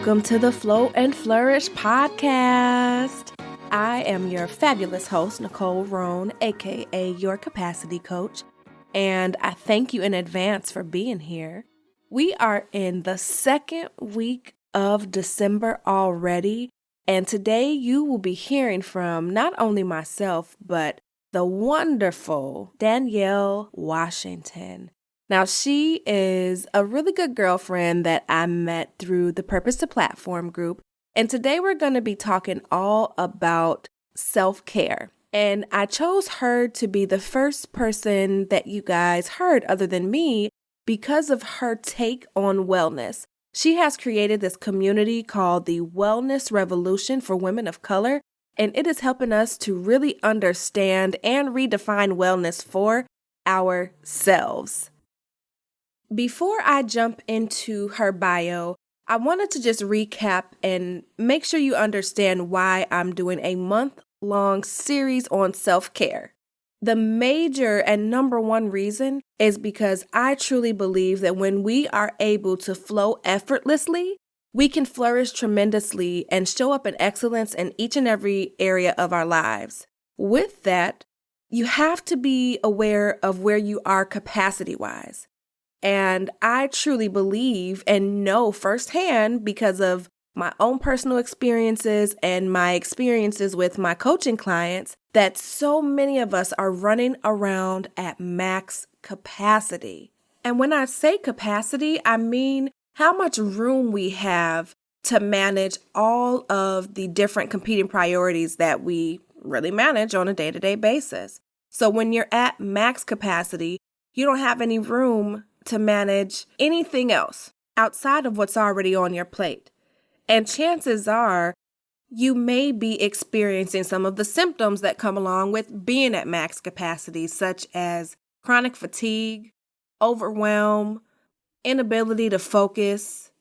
Welcome to the Flow and Flourish Podcast. I am your fabulous host, Nicole Roan, aka your capacity coach, and I thank you in advance for being here. We are in the second week of December already, and today you will be hearing from not only myself, but the wonderful Danielle Washington. Now, she is a really good girlfriend that I met through the Purpose to Platform group, and today we're going to be talking all about self-care. And I chose her to be the first person that you guys heard other than me because of her take on wellness. She has created this community called the Wellness Revolution for Women of Color, and it is helping us to really understand and redefine wellness for ourselves. Before I jump into her bio, I wanted to just recap and make sure you understand why I'm doing a month-long series on self-care. The major and number one reason is because I truly believe that when we are able to flow effortlessly, we can flourish tremendously and show up in excellence in each and every area of our lives. With that, you have to be aware of where you are capacity-wise. And I truly believe and know firsthand because of my own personal experiences and my experiences with my coaching clients that so many of us are running around at max capacity. And when I say capacity, I mean how much room we have to manage all of the different competing priorities that we really manage on a day-to-day basis. So when you're at max capacity, you don't have any room to manage anything else outside of what's already on your plate. And chances are you may be experiencing some of the symptoms that come along with being at max capacity, such as chronic fatigue, overwhelm, inability to focus,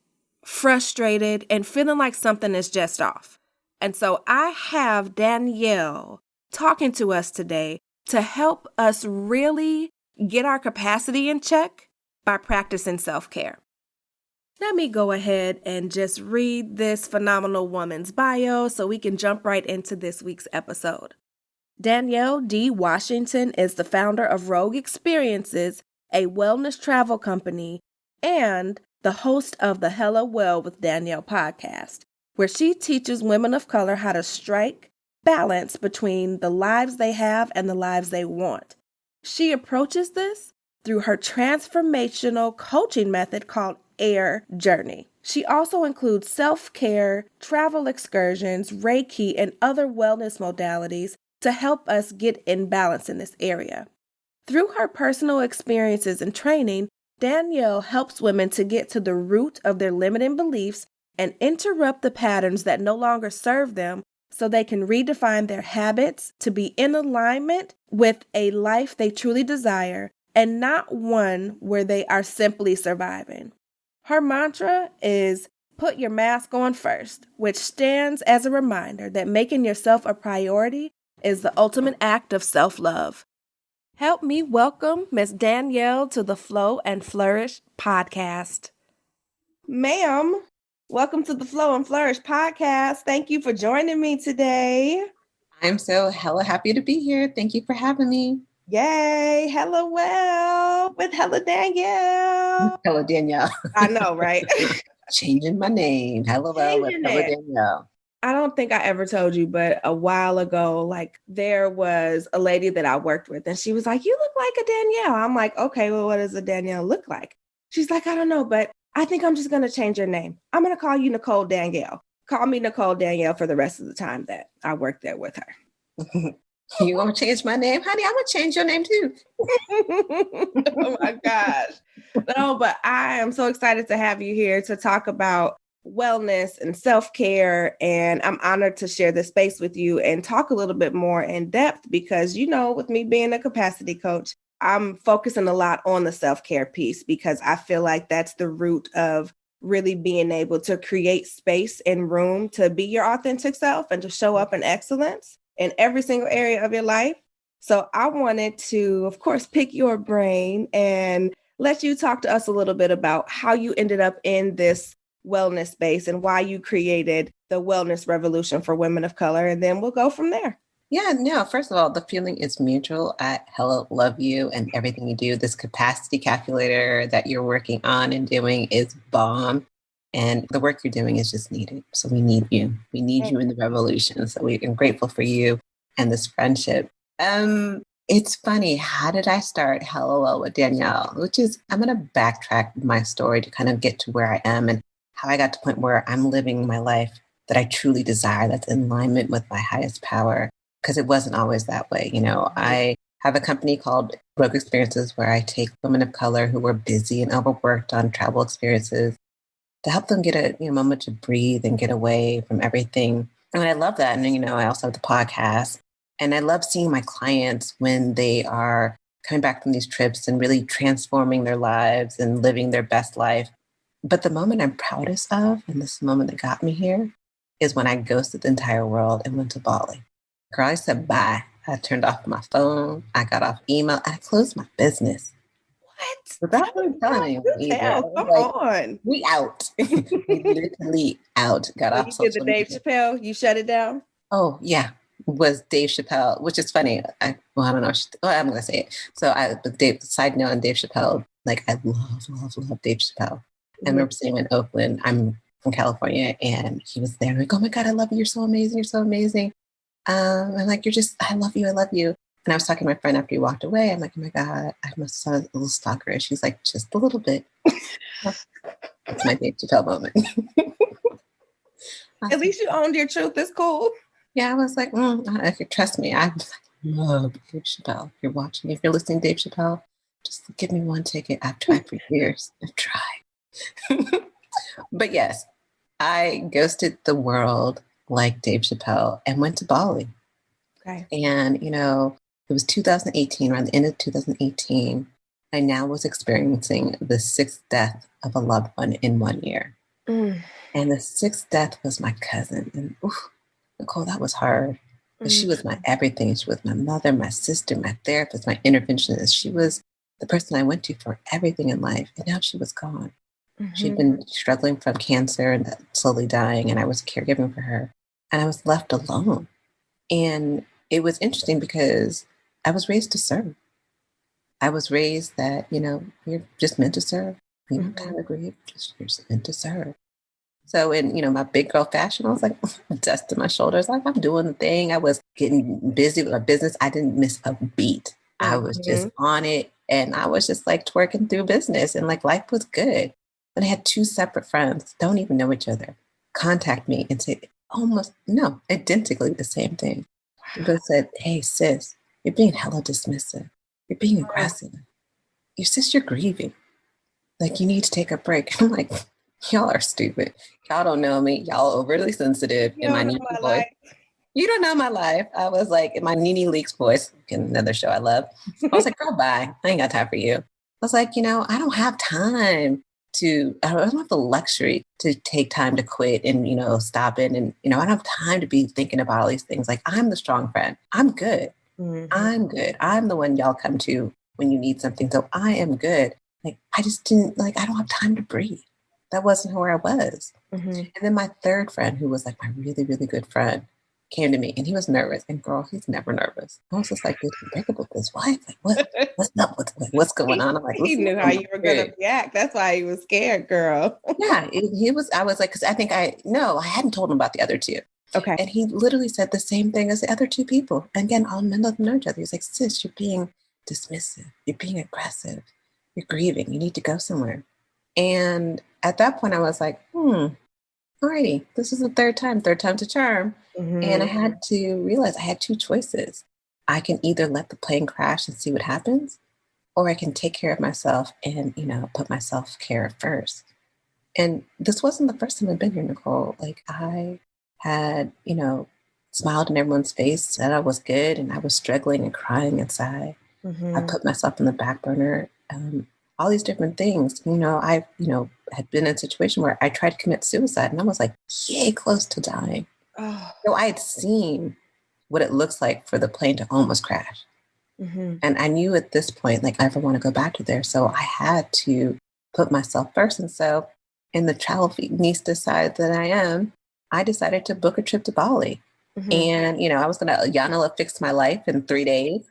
frustrated, and feeling like something is just off. And so I have Danielle talking to us today to help us really get our capacity in check by practicing self-care. Let me go ahead and just read this phenomenal woman's bio so we can jump right into this week's episode. Danielle D. Washington is the founder of Rogue Experiences, a wellness travel company, and the host of the Hella Well with Danielle Podcast, where she teaches women of color how to strike balance between the lives they have and the lives they want. She approaches this through her transformational coaching method called Air Journey. She also includes self-care, travel excursions, Reiki, and other wellness modalities to help us get in balance in this area. Through her personal experiences and training, Danielle helps women to get to the root of their limiting beliefs and interrupt the patterns that no longer serve them so they can redefine their habits to be in alignment with a life they truly desire and not one where they are simply surviving. Her mantra is put your mask on first, which stands as a reminder that making yourself a priority is the ultimate act of self-love. Help me welcome Miss Danielle to the Flow and Flourish Podcast. Ma'am, welcome to the Flow and Flourish Podcast. Thank you for joining me today. I'm so hella happy to be here. Thank you for having me. Yay, Hella Well with Hella Danielle. Hello, Danielle. I know, right? Changing my name. Hello, Well with Hello, Danielle. I don't think I ever told you, but a while ago, there was a lady that I worked with and she was like, you look like a Danielle. I'm like, okay, well, what does a Danielle look like? She's like, I don't know, but I think I'm just going to change your name. I'm going to call you Nicole Danielle. Call me Nicole Danielle for the rest of the time that I worked there with her. You want to change my name? Honey, I'm going to change your name too. Oh my gosh. No, but I am so excited to have you here to talk about wellness and self-care. And I'm honored to share this space with you and talk a little bit more in depth because, with me being a capacity coach, I'm focusing a lot on the self-care piece because I feel like that's the root of really being able to create space and room to be your authentic self and to show up in excellence in every single area of your life. So I wanted to, of course, pick your brain and let you talk to us a little bit about how you ended up in this wellness space and why you created the wellness revolution for women of color. And then we'll go from there. Yeah, no, first of all, the feeling is mutual. I hella love you and everything you do. This capacity calculator that you're working on and doing is bomb. And the work you're doing is just needed. So we need you. We need you in the revolution. So we're grateful for you and this friendship. It's funny. How did I start Hello with Danielle? Which is, I'm going to backtrack my story to kind of get to where I am and how I got to the point where I'm living my life that I truly desire, that's in alignment with my highest power. Because it wasn't always that way. You know, I have a company called Broke Experiences where I take women of color who were busy and overworked on travel experiences to help them get a moment to breathe and get away from everything. And I love that. And, I also have the podcast. And I love seeing my clients when they are coming back from these trips and really transforming their lives and living their best life. But the moment I'm proudest of, and this moment that got me here, is when I ghosted the entire world and went to Bali. Girl, I said bye. I turned off my phone. I got off email. I closed my business. What? Without even telling anyone either. Come on. We out. We literally out. Got off social media. You did the Dave Chappelle? You shut it down? Oh, yeah. Was Dave Chappelle, which is funny. I don't know. I'm going to say it. So side note on Dave Chappelle, like I love Dave Chappelle. I remember seeing him in Oakland. I'm from California and he was there. I'm like, oh my God, I love you. You're so amazing. You're so amazing. I'm like, I love you. I love you. And I was talking to my friend after he walked away. I'm like, oh my God, I must sound a little stalkerish. She's like, just a little bit. That's my Dave Chappelle moment. At least you owned your truth. It's cool. Yeah, I was like, if you trust me, I love Dave Chappelle. If you're watching, if you're listening to Dave Chappelle, just give me one ticket. I've tried for years. I've tried. But yes, I ghosted the world like Dave Chappelle and went to Bali. Okay. And, it was 2018, around the end of 2018, I now was experiencing the sixth death of a loved one in 1 year. And the sixth death was my cousin. And Nicole, that was hard. But she was my everything. She was my mother, my sister, my therapist, my interventionist. She was the person I went to for everything in life. And now she was gone. She'd been struggling from cancer and slowly dying. And I was caregiving for her. And I was left alone. And it was interesting because I was raised to serve. I was raised that, you're just meant to serve. You don't kind of agree. You're just meant to serve. So in, my big girl fashion, I was like, dust to my shoulders. Like I'm doing the thing. I was getting busy with my business. I didn't miss a beat. I was just on it. And I was just like twerking through business and like life was good. But I had two separate friends, don't even know each other, contact me and say identically the same thing. But said, hey, sis, you're being hella dismissive. You're being aggressive. You're grieving. Like, you need to take a break. I'm like, y'all are stupid. Y'all don't know me. Y'all overly sensitive. You don't know my life. You don't know my life. I was like, in my Nene Leakes voice, another show I love. I was like, girl, bye. I ain't got time for you. I was like, I don't have time I don't have the luxury to take time to quit and, stop it. And, I don't have time to be thinking about all these things. Like, I'm the strong friend. I'm good. I'm good. I'm the one y'all come to when you need something. So I am good. Like, I just didn't, I don't have time to breathe. That wasn't where I was. And then my third friend, who was like my really, really good friend, came to me and he was nervous. And girl, he's never nervous. I was just like, did he break up with his wife? Like, what's up? What's going on? I'm like, he knew how you were going to react. That's why he was scared, girl. Yeah, I was like, because I hadn't told him about the other two. Okay. And he literally said the same thing as the other two people. And again, all men of them know each other. He's like, sis, you're being dismissive. You're being aggressive. You're grieving. You need to go somewhere. And at that point, I was like, alrighty, this is the third time's a charm. And I had to realize I had two choices. I can either let the plane crash and see what happens, or I can take care of myself and, put my self-care first. And this wasn't the first time I've been here, Nicole. Like I had, smiled in everyone's face, said I was good, and I was struggling and crying inside. I put myself on the back burner, all these different things. I, had been in a situation where I tried to commit suicide and I was like, yay, close to dying. So I had seen what it looks like for the plane to almost crash. And I knew at this point, like, I never want to go back to there. So I had to put myself first. And so And the travel niece side that I am, I decided to book a trip to Bali. Mm-hmm. And, you know, I was going to Yanela fix my life in 3 days.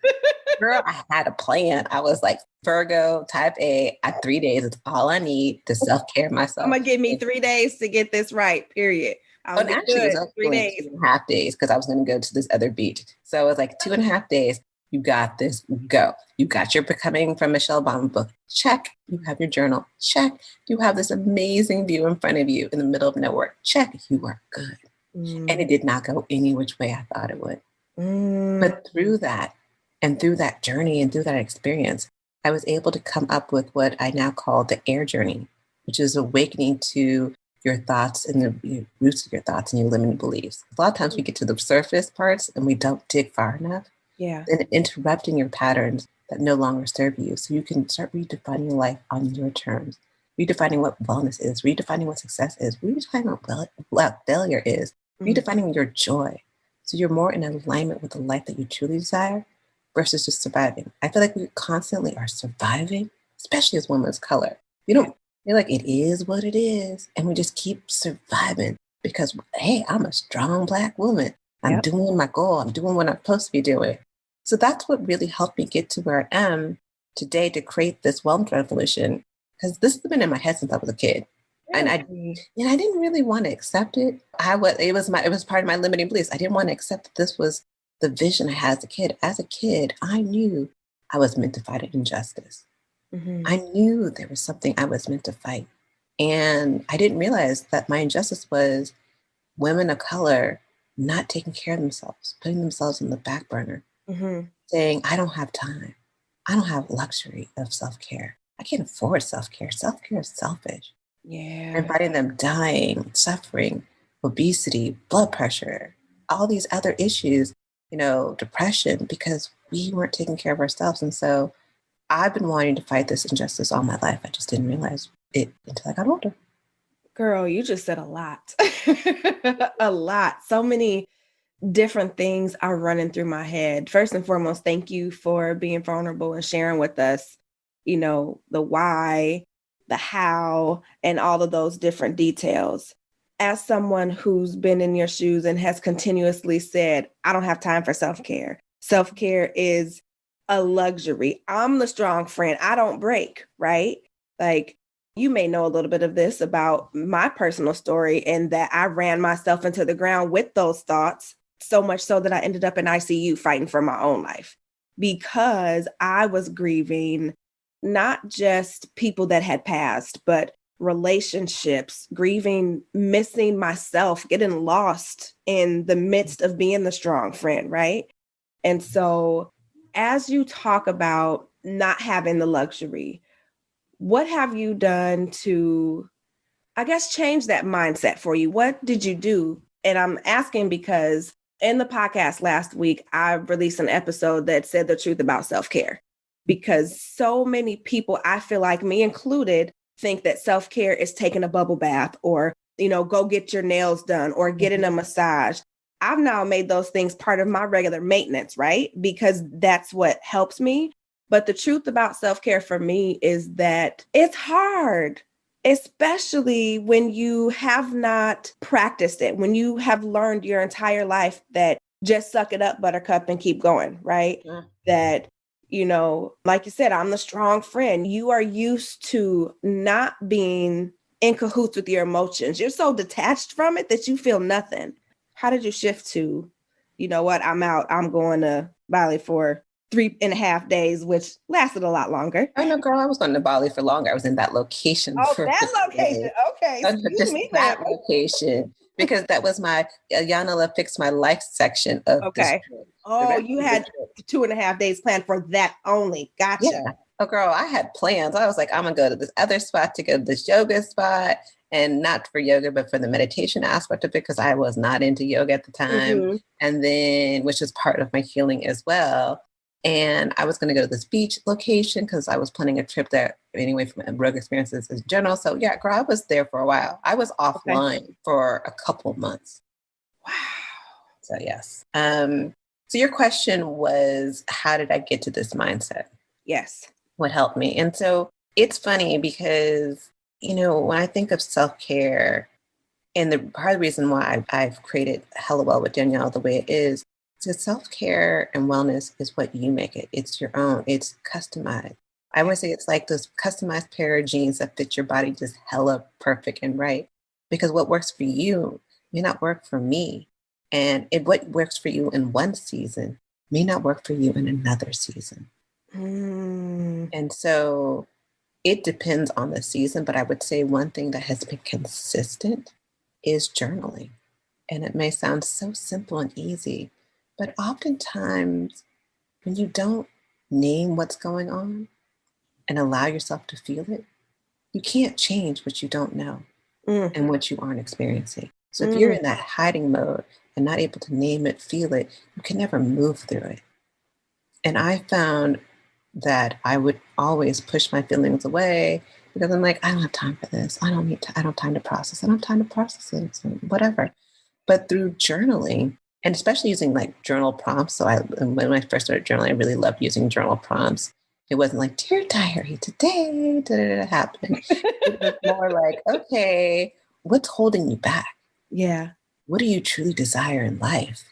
Girl, I had a plan. I was like, Virgo, type A, at 3 days, it's all I need to self-care myself. I'm going to give me 3 days to get this right, period. And actually, it was 3 days. 2.5 days because I was going to go to this other beach. So it was like 2.5 days. You got this, go. You got your Becoming from Michelle Obama book. Check. You have your journal. Check. You have this amazing view in front of you in the middle of nowhere. Check. You are good. And it did not go any which way I thought it would. But through that, and through that journey and through that experience, I was able to come up with what I now call the air journey, which is awakening to your thoughts and the roots of your thoughts and your limiting beliefs. A lot of times we get to the surface parts and we don't dig far enough. Yeah. And interrupting your patterns that no longer serve you. So you can start redefining your life on your terms, redefining what wellness is, redefining what success is, redefining what failure is, redefining your joy. So you're more in alignment with the life that you truly desire versus just surviving. I feel like we constantly are surviving, especially as women of color. You don't feel like it is what it is. And we just keep surviving because, hey, I'm a strong Black woman. I'm doing my goal. I'm doing what I'm supposed to be doing. So that's what really helped me get to where I am today to create this wellness revolution, because this has been in my head since I was a kid. Really? And I didn't really want to accept it. It was part of my limiting beliefs. I didn't want to accept that this was the vision I had as a kid. As a kid, I knew I was meant to fight an injustice. I knew there was something I was meant to fight. And I didn't realize that my injustice was women of color not taking care of themselves, putting themselves on the back burner, saying, I don't have time. I don't have luxury of self-care. I can't afford self-care. Self-care is selfish. Yeah. And fighting them dying, suffering, obesity, blood pressure, all these other issues, depression, because we weren't taking care of ourselves. And so I've been wanting to fight this injustice all my life. I just didn't realize it until I got older. Girl, you just said a lot. A lot. So many different things are running through my head. First and foremost, thank you for being vulnerable and sharing with us, the why, the how, and all of those different details. As someone who's been in your shoes and has continuously said, I don't have time for self-care. Self-care is a luxury. I'm the strong friend. I don't break, right? Like, you may know a little bit of this about my personal story, and that I ran myself into the ground with those thoughts, so much so that I ended up in ICU fighting for my own life because I was grieving not just people that had passed, but relationships, grieving, missing myself, getting lost in the midst of being the strong friend, right? And so as you talk about not having the luxury, what have you done to, I guess, change that mindset for you? What did you do? And I'm asking because in the podcast last week, I released an episode that said the truth about self-care, because so many people, I feel like me included, think that self-care is taking a bubble bath or, go get your nails done or getting a massage. I've now made those things part of my regular maintenance, right? Because that's what helps me. But the truth about self-care for me is that it's hard, especially when you have not practiced it, when you have learned your entire life that just suck it up, buttercup, and keep going, right? Yeah. That, like you said, I'm the strong friend. You are used to not being in cahoots with your emotions. You're so detached from it that you feel nothing. How did you shift to, you know what, I'm out, I'm going to Bali for 3.5 days, which lasted a lot longer. Oh no, girl, I was going to Bali for longer. I was in that location. Oh, that location. Days. Okay. Excuse me. That location. Because that was my Yanela Fix My Life section of this trip. Oh, you had 2.5 days planned for that only. Gotcha. Yeah. Oh, girl, I had plans. I was like, I'm going to go to this other spot to go to this yoga spot. And not for yoga, but for the meditation aspect of it, because I was not into yoga at the time. And then, which is part of my healing as well. And I was going to go to this beach location because I was planning a trip there anyway from rogue experiences in general. So yeah, girl, I was there for a while. I was offline for a couple of months. Wow. So yes. So your question was, how did I get to this mindset? Yes. What helped me? And so it's funny because When I think of self-care, and the part of the reason why I've created Hello Well with Danielle the way it is, because self-care and wellness is what you make it. It's your own. It's customized. I would say it's like those customized pair of jeans that fit your body just hella perfect and right. Because what works for you may not work for me. And what works for you in one season may not work for you in another season. And so it depends on the season. But I would say one thing that has been consistent is journaling. And it may sound so simple and easy, but oftentimes when you don't name what's going on and allow yourself to feel it, you can't change what you don't know and what you aren't experiencing. So if you're in that hiding mode and not able to name it, feel it, you can never move through it. And I found that I would always push my feelings away because I'm like, I don't have time for this. I don't have time to process. I don't have time to process it, so whatever. But through journaling, and especially using like journal prompts. So when I first started journaling, I really loved using journal prompts. It wasn't like, dear diary, today happened. It was more like, okay, what's holding you back? Yeah. What do you truly desire in life?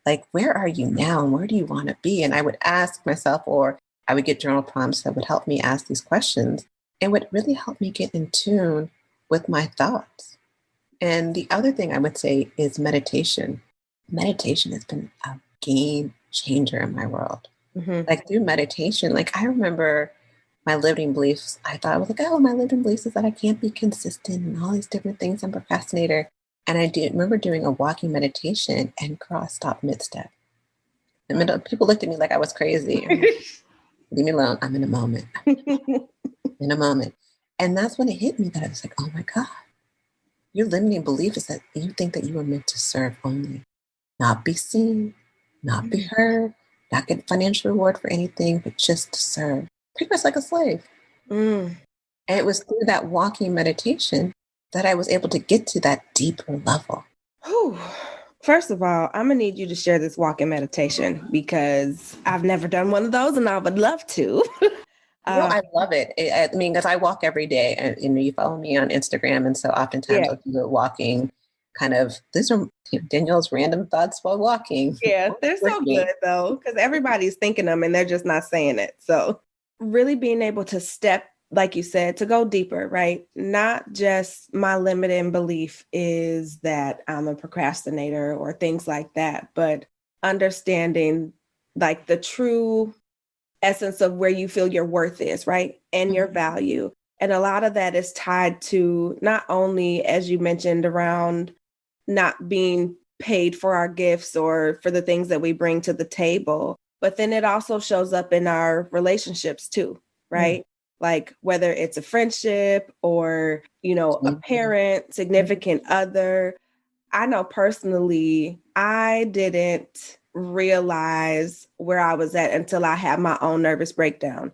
Like, where are you now and where do you want to be? And I would ask myself, or I would get journal prompts that would help me ask these questions and would really help me get in tune with my thoughts. And the other thing I would say is meditation. Meditation has been a game changer in my world. Like through meditation, like I remember my limiting beliefs. I thought I was like, oh, my limiting beliefs is that I can't be consistent and all these different things. I'm a procrastinator. And I remember doing a walking meditation and girl, I stopped mid-step. People looked at me like I was crazy. Like, leave me alone. I'm in a moment. In a moment. And that's when it hit me that I was like, oh my God, your limiting belief is that you think that you are meant to serve only, not be seen, not be heard, not get financial reward for anything, but just to serve, pretty much like a slave. And it was through that walking meditation that I was able to get to that deeper level. Whew. First of all, I'm going to need you to share this walking meditation because I've never done one of those and I would love to. I love it. I mean, because I walk every day and you follow me on Instagram. And so oftentimes I'll do it walking kind of, these are Danielle's random thoughts while walking. Yeah, they're so good though, because everybody's thinking them and they're just not saying it. So really being able to step, like you said, to go deeper, right? Not just my limiting belief is that I'm a procrastinator or things like that, but understanding like the true essence of where you feel your worth is, right? And your value. And a lot of that is tied to not only, as you mentioned, around not being paid for our gifts or for the things that we bring to the table, but then it also shows up in our relationships too, right? Like whether it's a friendship or, a parent, significant other. I know personally, I didn't realize where I was at until I had my own nervous breakdown.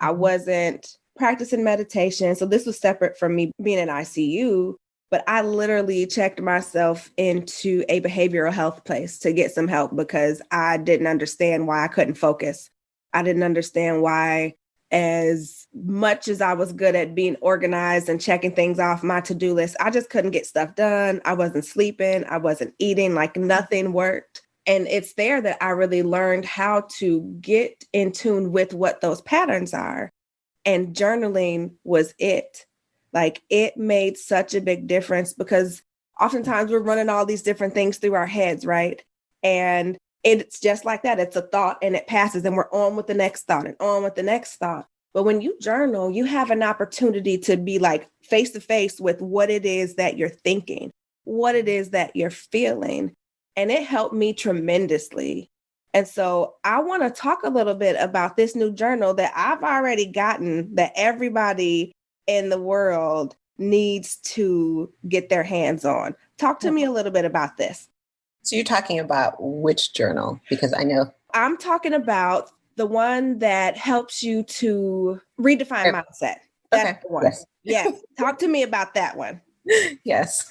I wasn't practicing meditation. So this was separate from me being in ICU, but I literally checked myself into a behavioral health place to get some help because I didn't understand why I couldn't focus. I didn't understand why, as much as I was good at being organized and checking things off my to-do list, I just couldn't get stuff done. I wasn't sleeping. I wasn't eating, like nothing worked. And it's there that I really learned how to get in tune with what those patterns are. And journaling was it. Like it made such a big difference because oftentimes we're running all these different things through our heads, right? And it's just like that. It's a thought and it passes and we're on with the next thought and on with the next thought. But when you journal, you have an opportunity to be like face to face with what it is that you're thinking, what it is that you're feeling. And it helped me tremendously. And so I want to talk a little bit about this new journal that I've already gotten that everybody in the world needs to get their hands on. Talk to me a little bit about this. So you're talking about which journal? Because I know. I'm talking about the one that helps you to redefine mindset. That's the one. Yes. Talk to me about that one. Yes.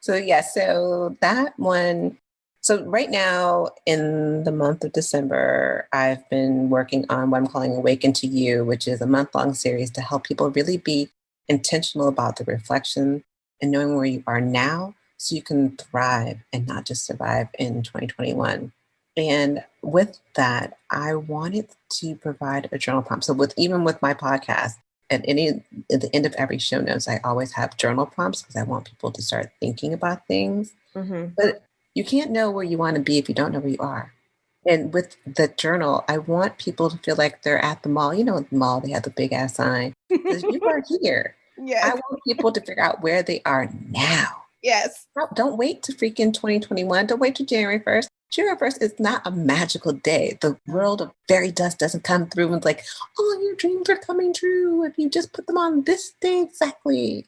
So that one. So right now in the month of December, I've been working on what I'm calling Awaken to You, which is a month-long series to help people really be intentional about the reflection and knowing where you are now so you can thrive and not just survive in 2021. And with that, I wanted to provide a journal prompt. So even with my podcast, at the end of every show notes, I always have journal prompts because I want people to start thinking about things. Mm-hmm. But you can't know where you want to be if you don't know where you are. And with the journal, I want people to feel like they're at the mall. You know, at the mall, they have the big ass sign. Because you are here. Yes. I want people to figure out where they are now. Yes. Don't wait to freaking 2021. Don't wait to January 1st. January 1st is not a magical day. The world of fairy dust doesn't come through and like, oh, your dreams are coming true if you just put them on this day exactly.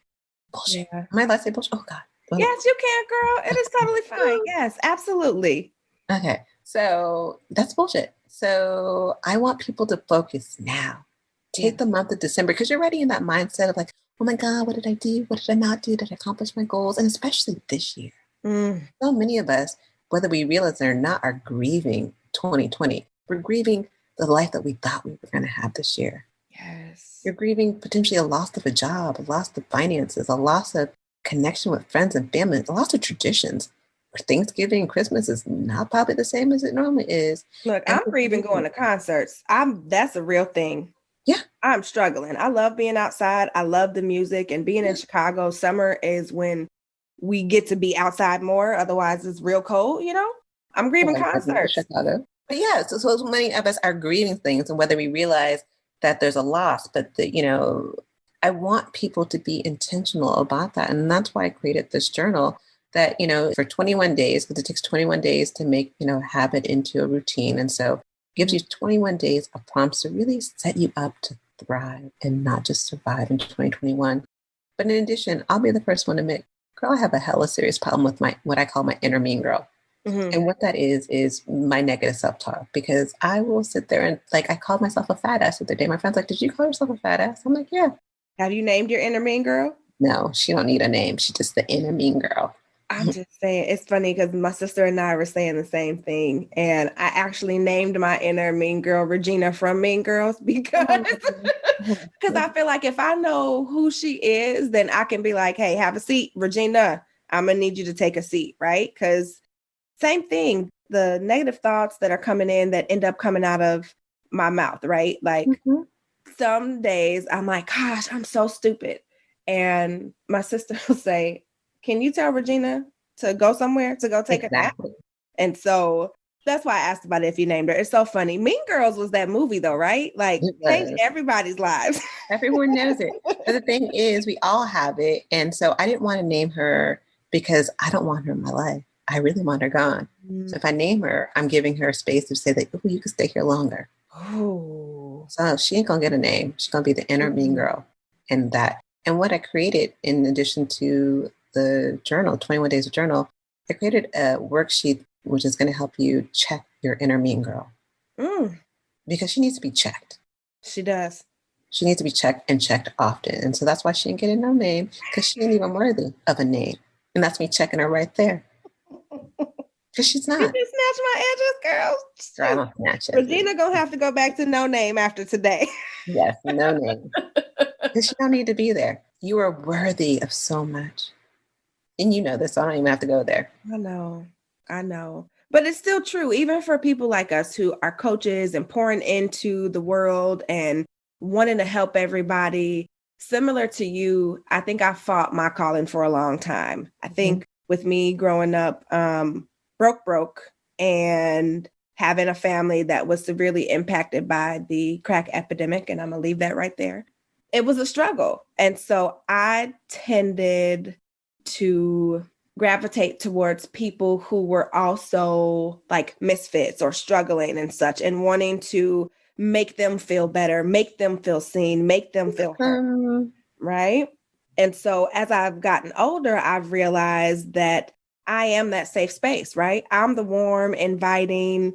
Bullshit. Yeah. Am I allowed to say bullshit? Oh, God. Well, yes, you can, girl. It is totally fine. Yes, absolutely. Okay. So that's bullshit. So I want people to focus now. Take the month of December because you're already in that mindset of like, oh my God, what did I do? What did I not do? Did I accomplish my goals? And especially this year. So many of us, whether we realize it or not, are grieving 2020. We're grieving the life that we thought we were going to have this year. Yes. You're grieving potentially a loss of a job, a loss of finances, a loss of connection with friends and family, a loss of traditions. Thanksgiving and Christmas is not probably the same as it normally is. Look, I'm grieving going to concerts. That's a real thing. Yeah. I'm struggling. I love being outside. I love the music and being in Chicago. Summer is when we get to be outside more. Otherwise it's real cold, you know? I'm grieving concerts. Chicago. But yeah, so many of us are grieving things and whether we realize that there's a loss, but I want people to be intentional about that. And that's why I created this journal that, for 21 days, because it takes 21 days to make, habit into a routine. And so it gives you 21 days of prompts to really set you up to thrive and not just survive in 2021. But in addition, I'll be the first one to admit, girl, I have a hella serious problem with what I call my inner mean girl. Mm-hmm. And what that is my negative self-talk, because I will sit there and I called myself a fat ass the other day. My friend's like, did you call yourself a fat ass? I'm like, yeah. Have you named your inner mean girl? No, she don't need a name. She's just the inner mean girl. I'm just saying, it's funny because my sister and I were saying the same thing. And I actually named my inner mean girl Regina from Mean Girls because I feel like if I know who she is, then I can be like, hey, have a seat, Regina. I'm going to need you to take a seat, right? Because same thing, the negative thoughts that are coming in that end up coming out of my mouth, right? Some days I'm like, gosh, I'm so stupid. And my sister will say, can you tell Regina to go somewhere, to go take a nap? And so that's why I asked about it if you named her. It's so funny. Mean Girls was that movie though, right? Changed everybody's lives. Everyone knows it. But the thing is, we all have it. And so I didn't want to name her because I don't want her in my life. I really want her gone. So if I name her, I'm giving her space to say that, oh, you can stay here longer. Oh. So she ain't going to get a name. She's going to be the inner mean girl. And what I created in addition to the journal, 21 days of journal, I created a worksheet which is going to help you check your inner mean girl. Because she needs to be checked. She does. She needs to be checked and checked often. And so that's why she ain't getting no name, because she ain't even worthy of a name. And that's me checking her right there. Because she's not. You just snatch my edges, girl. I don't snatch it. Regina gonna have to go back to no name after today. Yes, no name. Because she don't need to be there. You are worthy of so much. And you know this, so I don't even have to go there. I know. But it's still true, even for people like us who are coaches and pouring into the world and wanting to help everybody. Similar to you, I think I fought my calling for a long time. I think with me growing up broke and having a family that was severely impacted by the crack epidemic, and I'm going to leave that right there. It was a struggle. And so I tended to gravitate towards people who were also like misfits or struggling and such, and wanting to make them feel better, make them feel seen, make them feel heard, right? And so as I've gotten older, I've realized that I am that safe space, right? I'm the warm, inviting,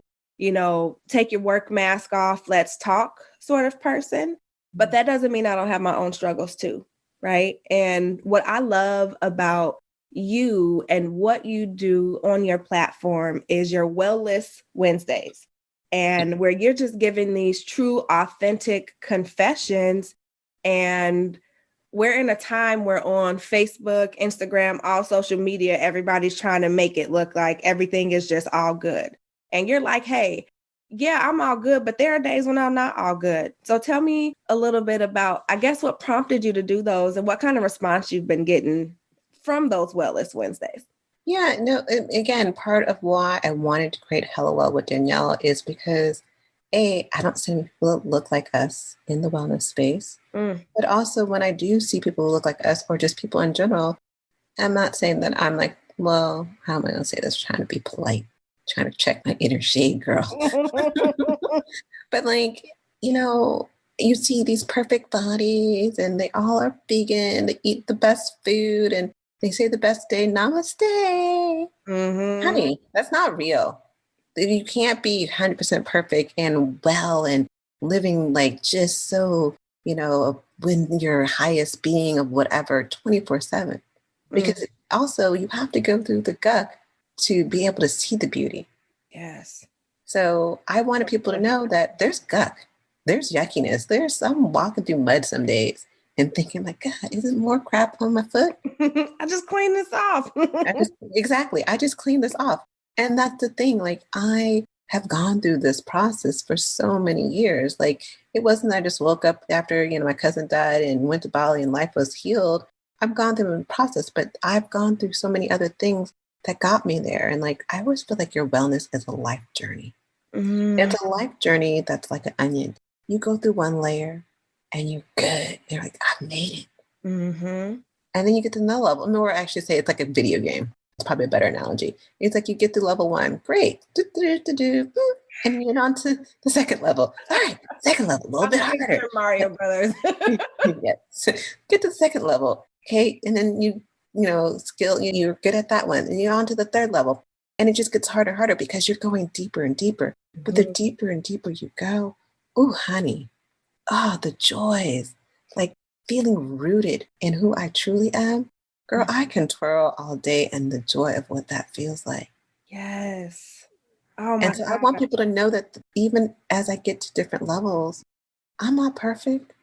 take your work mask off, let's talk sort of person. But that doesn't mean I don't have my own struggles too, right? And what I love about you and what you do on your platform is your Wellness Wednesdays, and where you're just giving these true, authentic confessions and we're in a time where on Facebook, Instagram, all social media, everybody's trying to make it look like everything is just all good. And you're like, hey, yeah, I'm all good, but there are days when I'm not all good. So tell me a little bit about, I guess, what prompted you to do those and what kind of response you've been getting from those Wellness Wednesdays. Yeah, no, again, part of why I wanted to create Hello Well with Danielle is because I don't see many people that look like us in the wellness space. But also when I do see people who look like us or just people in general, I'm not saying that I'm like, well, how am I going to say this? Trying to be polite, trying to check my inner shade, girl. But like, you see these perfect bodies and they all are vegan, they eat the best food and they say the best day, namaste. Honey, that's not real. You can't be 100% perfect and well and living like just so, when your highest being of whatever 24/7. Because also you have to go through the guck to be able to see the beauty. Yes. So I wanted people to know that there's guck, there's yuckiness, I'm walking through mud some days and thinking like, God, isn't more crap on my foot? I just cleaned this off. I just cleaned this off. And that's the thing, like I have gone through this process for so many years. Like it wasn't that I just woke up after, my cousin died and went to Bali and life was healed. I've gone through the process, but I've gone through so many other things that got me there. And like, I always feel like your wellness is a life journey. It's a life journey that's like an onion. You go through one layer and you're good. You're like, I've made it. And then you get to another level. No, or actually say it's like a video game. It's probably a better analogy. It's like you get to level 1. Great. And you get on to the second level. All right. Second level, a little bit harder. Mario Brothers. Yes. Get to the second level. Okay. And then you're good at that one. And you're on to the third level. And it just gets harder and harder because you're going deeper and deeper. But the deeper and deeper you go, oh, honey, the joys, like feeling rooted in who I truly am. Girl, I can twirl all day and the joy of what that feels like. Yes. Oh my And so God. I want people to know that even as I get to different levels, I'm not perfect.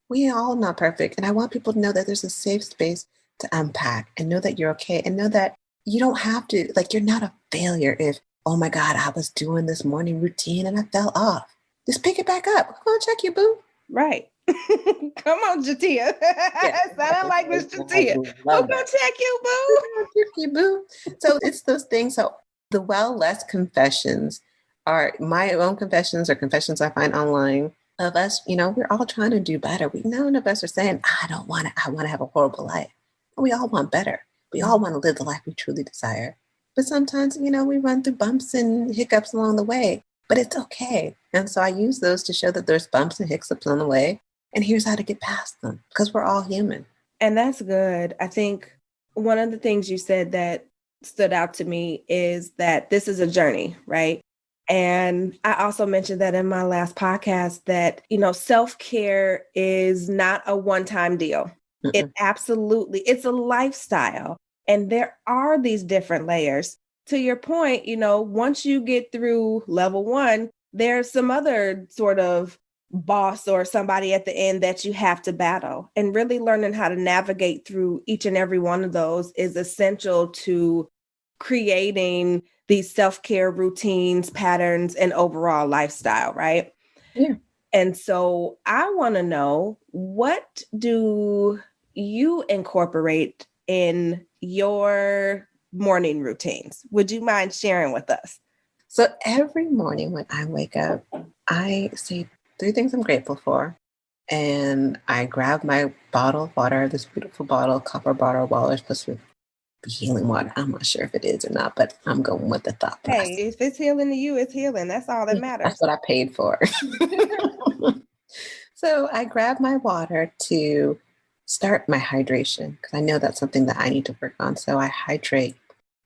We are all not perfect. And I want people to know that there's a safe space to unpack and know that you're okay and know that you don't have to, like, you're not a failure if, oh my God, I was doing this morning routine and I fell off. Just pick it back up. Come on, check you, boo. Right. Come on, Jatia. Sounding like Miss Jatia. Who gonna check you, boo? Check you, boo. So it's those things. So the less confessions are my own confessions or confessions I find online of us. We're all trying to do better. None of us are saying, I want to have a horrible life. We all want better. We all want to live the life we truly desire. But sometimes, we run through bumps and hiccups along the way, but it's okay. And so I use those to show that there's bumps and hiccups on the way. And here's how to get past them because we're all human. And that's good. I think one of the things you said that stood out to me is that this is a journey, right? And I also mentioned that in my last podcast that, self-care is not a one-time deal. It absolutely, it's a lifestyle. And there are these different layers. To your point, once you get through level 1, there's some other sort of boss or somebody at the end that you have to battle. And really learning how to navigate through each and every one of those is essential to creating these self-care routines, patterns, and overall lifestyle, right? Yeah. And so I want to know, what do you incorporate in your morning routines? Would you mind sharing with us? So every morning when I wake up, I say 3 things I'm grateful for. And I grab my bottle of water, this beautiful bottle, copper bottle, water supposed to be healing water. I'm not sure if it is or not, but I'm going with the thought process. Hey, if it's healing to you, it's healing. That's all that matters. That's what I paid for. So I grab my water to start my hydration because I know that's something that I need to work on. So I hydrate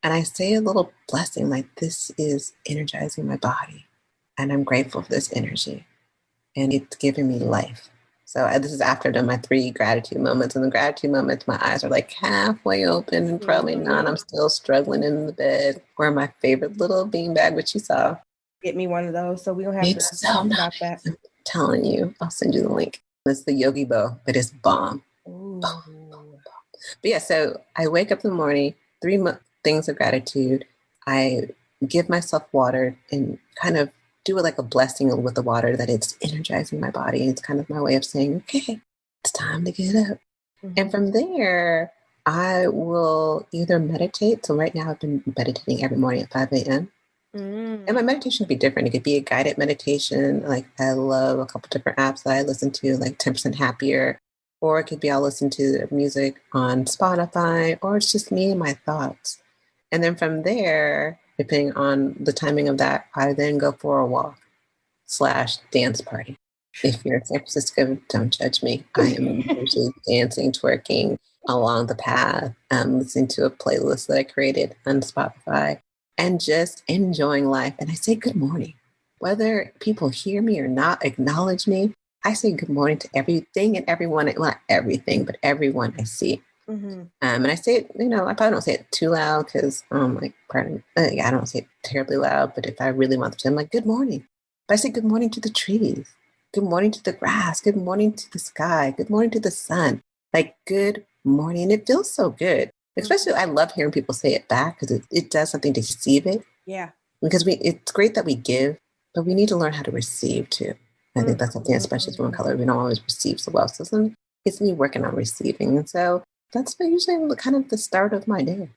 and I say a little blessing like, this is energizing my body and I'm grateful for this energy and it's giving me life. So this is after I've done my 3 gratitude moments. And the gratitude moments, my eyes are like halfway open and probably not. I'm still struggling in the bed. Wearing my favorite little beanbag, which you saw. Get me one of those so we don't have It's to so talk nice. about that. I'm telling you, I'll send you the link. It's the Yogi Bow, but it's bomb. Ooh. Boom. But yeah, so I wake up in the morning, things of gratitude. I give myself water and kind of do it like a blessing with the water that it's energizing my body. It's kind of my way of saying, okay, it's time to get up. Mm-hmm. And from there, I will either meditate. So right now I've been meditating every morning at 5 a.m. And my meditation could be different. It could be a guided meditation. Like I love a couple different apps that I listen to, like 10% Happier, or it could be I'll listen to music on Spotify, or it's just me and my thoughts. And then from there, depending on the timing of that, I then go for a walk / dance party. If you're in San Francisco, don't judge me. I am usually dancing, twerking along the path, listening to a playlist that I created on Spotify, and just enjoying life. And I say good morning. Whether people hear me or not, acknowledge me, I say good morning to everything and everyone. Well, not everything, but everyone I see. Mm-hmm. And I say it, I probably don't say it too loud because I don't say it terribly loud. But if I really want to, I'm like, good morning. But I say good morning to the trees. Good morning to the grass. Good morning to the sky. Good morning to the sun. Like, good morning. It feels so good. Especially, I love hearing people say it back because it does something to receive it. Yeah. Because it's great that we give, but we need to learn how to receive too. I think that's something, especially as women of color, we don't always receive so well. So it's me working on receiving. And so that's usually kind of the start of my day.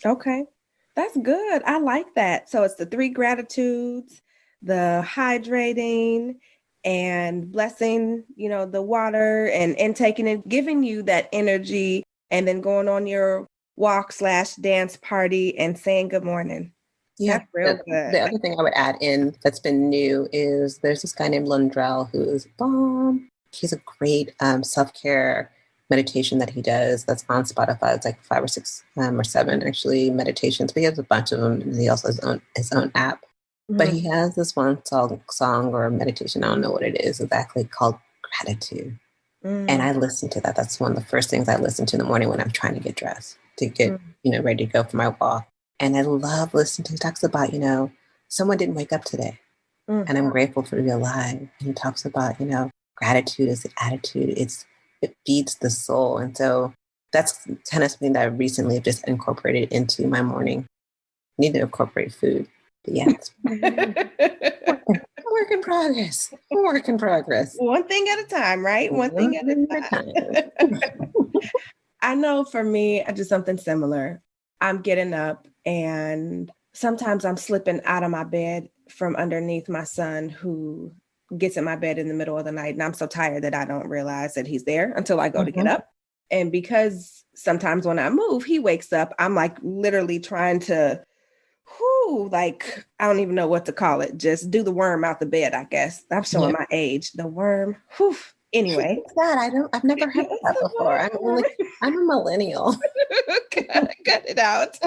Okay. That's good. I like that. So it's the 3 gratitudes, the hydrating and blessing, the water and taking it, giving you that energy, and then going on your walk / dance party and saying good morning. Yeah. That's real good. The other thing I would add in that's been new is there's this guy named Lundrell who is bomb. He's a great self-care meditation that he does that's on Spotify. It's like 5 or 6 or 7 actually meditations, but he has a bunch of them, and he also has his own app. Mm-hmm. But he has this one song or meditation, I don't know what it is exactly, called Gratitude. Mm. And I listen to that. That's one of the first things I listen to in the morning when I'm trying to get dressed to get ready to go for my walk. And I love listening to, he talks about, someone didn't wake up today and I'm grateful for to be alive. And he talks about, gratitude is the attitude. It feeds the soul. And so that's kind of something that I recently have just incorporated into my morning. I need to incorporate food. But yeah, it's work in progress. Work in progress. One thing at a time, right? One thing at a time. I know for me, I do something similar. I'm getting up and sometimes I'm slipping out of my bed from underneath my son, who gets in my bed in the middle of the night. And I'm so tired that I don't realize that he's there until I go to get up. And because sometimes when I move, he wakes up, I'm like literally trying to, I don't even know what to call it. Just do the worm out the bed, I guess. I'm showing my age. The worm. Anyway. What's that? I've never heard of that before. I'm a millennial. Cut it out.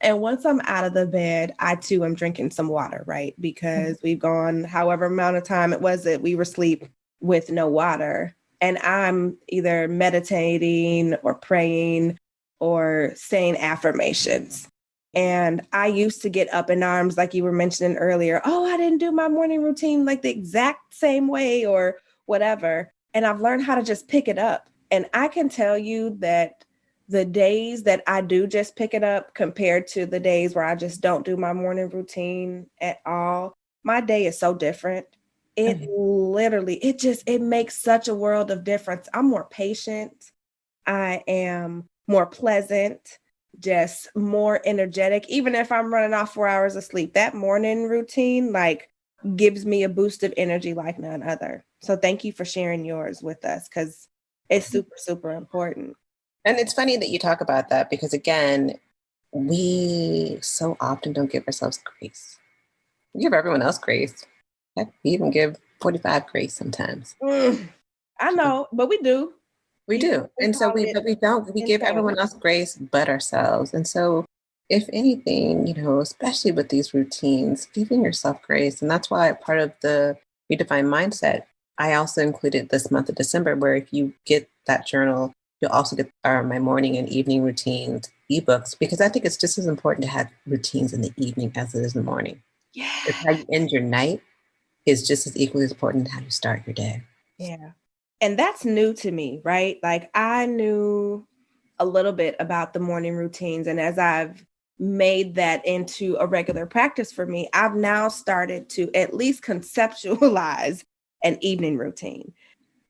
And once I'm out of the bed, I too am drinking some water, right? Because we've gone however amount of time it was that we were asleep with no water. And I'm either meditating or praying or saying affirmations. And I used to get up in arms, like you were mentioning earlier. Oh, I didn't do my morning routine like the exact same way or whatever. And I've learned how to just pick it up. And I can tell you that the days that I do just pick it up compared to the days where I just don't do my morning routine at all, my day is so different. It literally, it makes such a world of difference. I'm more patient. I am more pleasant, just more energetic. Even if I'm running off 4 hours of sleep, that morning routine gives me a boost of energy like none other. So thank you for sharing yours with us, because it's super, super important. And it's funny that you talk about that because, again, we so often don't give ourselves grace. We give everyone else grace. We even give 45 grace sometimes. I know, but we do. We do. And so we give everyone else grace but ourselves. And so if anything, especially with these routines, giving yourself grace. And that's why part of the Redefine Mindset, I also included this month of December, where if you get that journal, you'll also get my morning and evening routines ebooks, because I think it's just as important to have routines in the evening as it is in the morning. Yeah. It's how you end your night is just as equally as important as how you start your day. Yeah. And that's new to me, right? I knew a little bit about the morning routines. And as I've made that into a regular practice for me, I've now started to at least conceptualize an evening routine.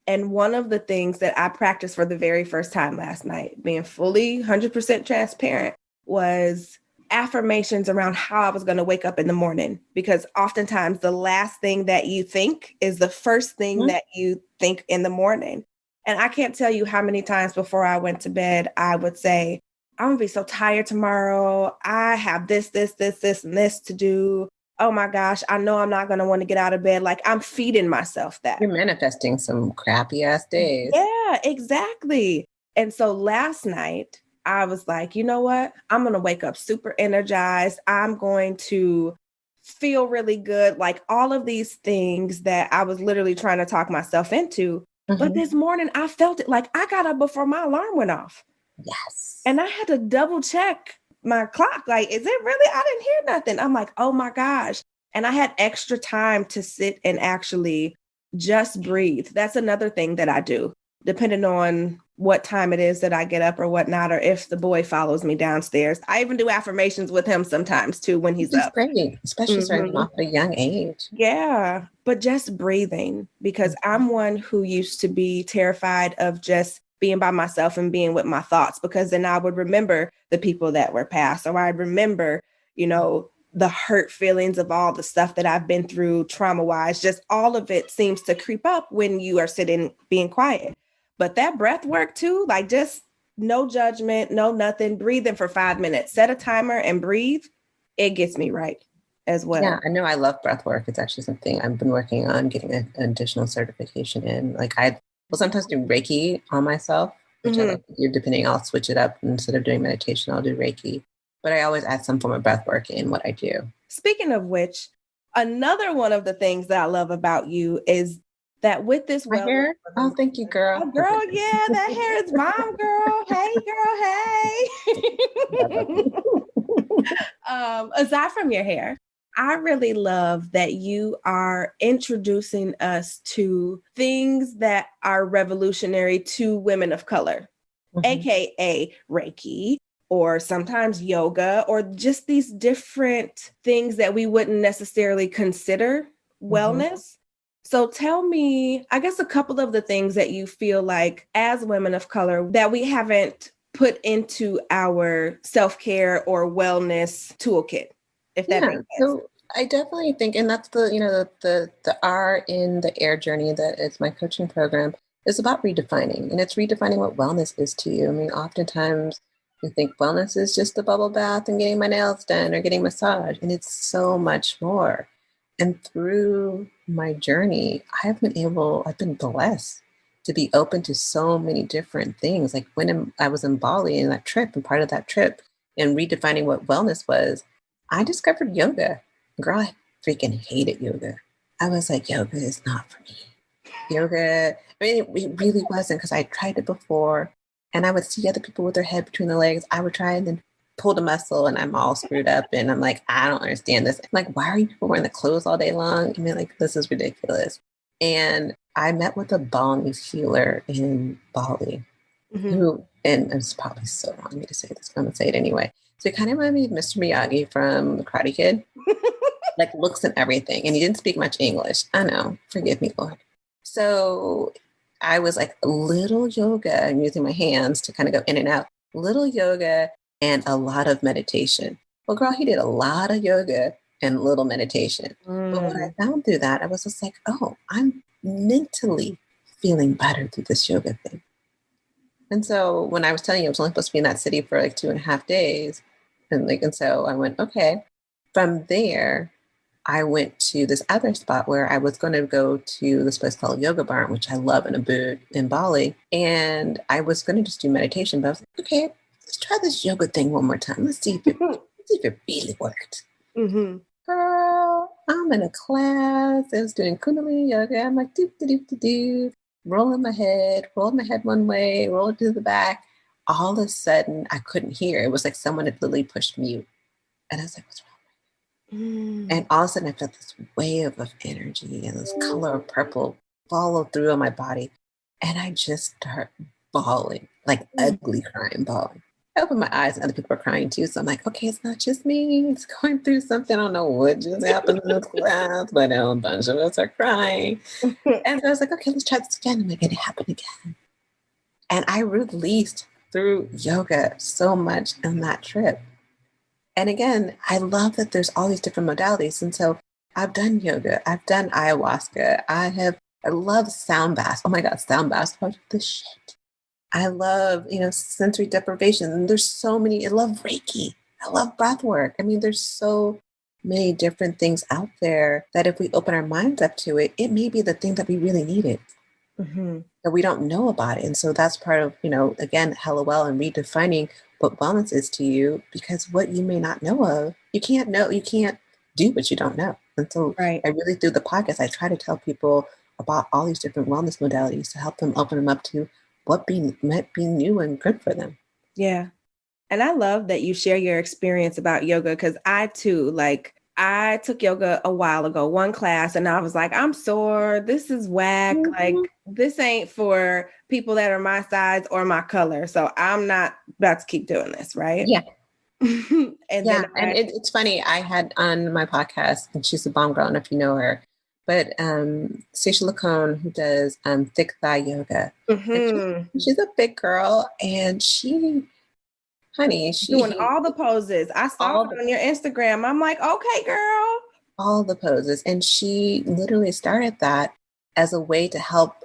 And one of the things that I practiced for the very first time last night, being fully 100% transparent, was affirmations around how I was going to wake up in the morning. Because oftentimes the last thing that you think is the first thing that you think in the morning. And I can't tell you how many times before I went to bed, I would say, I'm going to be so tired tomorrow. I have this, and this to do. Oh my gosh, I know I'm not going to want to get out of bed. Like, I'm feeding myself that. You're manifesting some crappy ass days. Yeah, exactly. And so last night I was like, you know what? I'm going to wake up super energized. I'm going to feel really good. Like all of these things that I was literally trying to talk myself into. But this morning I felt it. Like I got up before my alarm went off. Yes. And I had to double check my clock. Like, is it really? I didn't hear nothing. I'm like, oh my gosh. And I had extra time to sit and actually just breathe. That's another thing that I do, depending on what time it is that I get up or whatnot, or if the boy follows me downstairs. I even do affirmations with him sometimes too when he's up. Great, especially starting off at a young age. Yeah, but just breathing, because I'm one who used to be terrified of just being by myself and being with my thoughts, because then I would remember the people that were passed, or I'd remember, you know, the hurt feelings of all the stuff that I've been through trauma-wise. Just all of it seems to creep up when you are sitting being quiet. But that breath work too, like just no judgment, no nothing, breathing for 5 minutes, set a timer and breathe. It gets me right as well. Yeah, I know. I love breath work. It's actually something I've been working on getting an additional certification in. Like I will sometimes do Reiki on myself, which I like. Depending, I'll switch it up. Instead of doing meditation, I'll do Reiki. But I always add some form of breath work in what I do. Speaking of which, another one of the things that I love about you is that with this hair. Oh, thank you, girl. Oh, girl, yeah, that hair is bomb, girl. Hey, girl, hey. Aside from your hair, I really love that you are introducing us to things that are revolutionary to women of color, aka Reiki, or sometimes yoga, or just these different things that we wouldn't necessarily consider wellness. So tell me, I guess, a couple of the things that you feel like as women of color that we haven't put into our self-care or wellness toolkit, if that makes sense. So I definitely think, and that's the R in the AIR journey that is my coaching program, is about redefining. And it's redefining what wellness is to you. I mean, oftentimes we think wellness is just the bubble bath and getting my nails done or getting massage, and it's so much more. And through my journey, I've been blessed to be open to so many different things. Like when I was in Bali in that trip, and part of that trip and redefining what wellness was, I discovered yoga. Girl, I freaking hated yoga. I was like, yoga is not for me. Yoga, I mean, it really wasn't, because I tried it before and I would see other people with their head between their legs. I would try and then pull the muscle and I'm all screwed up and I'm like, I don't understand this. I'm like, why are you people wearing the clothes all day long? I mean, like, this is ridiculous. And I met with a Balinese healer in Bali who, and it's probably so wrong of me to say this, but I'm gonna say it anyway. So it kind of reminded me of Mr. Miyagi from The Karate Kid, like looks and everything. And he didn't speak much English. I know, forgive me, Lord. So I was like, a little yoga, and using my hands to kind of go in and out, little yoga and a lot of meditation. Well, girl, he did a lot of yoga and little meditation. But what I found through that, I was just like, oh, I'm mentally feeling better through this yoga thing. And so when I was telling you I was only supposed to be in that city for like 2.5 days, and so I went, okay. From there, I went to this other spot where I was going to go to this place called Yoga Barn, which I love in Ubud in Bali. And I was going to just do meditation, but I was like, okay, let's try this yoga thing one more time. Let's see if it really worked. Girl, I'm in a class. I was doing Kundalini yoga. I'm like, do, rolling my head one way, roll it to the back. All of a sudden, I couldn't hear. It was like someone had literally pushed mute. And I was like, what's wrong? And all of a sudden, I felt this wave of energy and this color of purple follow through on my body. And I just start bawling. like ugly crying, bawling. I opened my eyes and other people are crying too. So I'm like, okay, it's not just me. It's going through something. I don't know what just happened in this class, but a bunch of us are crying. And so I was like, okay, let's try this again. And it happened again. And I released through yoga so much on that trip. And again, I love that there's all these different modalities. And so I've done yoga. I've done ayahuasca. I love sound baths. Oh my God, sound baths are the shit. I love, sensory deprivation. And there's so many. I love Reiki. I love breath work. I mean, there's so many different things out there that if we open our minds up to it, it may be the thing that we really needed. That we don't know about it. And so that's part of, again, Hello Well and redefining what wellness is to you, because what you may not know of, you can't do what you don't know. And so I really, through the podcast, I try to tell people about all these different wellness modalities to help them open them up to what might be new and good for them. Yeah. And I love that you share your experience about yoga, because I too, I took yoga a while ago, one class, and I was like, I'm sore. This is whack. Like, this ain't for people that are my size or my color. So I'm not about to keep doing this. Right. Yeah. and it's funny. I had on my podcast, and she's a bomb girl, I don't know if you know her, but Sasha Lacone, who does thick thigh yoga. She's a big girl, and she's doing all the poses. I saw it on your Instagram. I'm like, okay, girl. All the poses. And she literally started that as a way to help,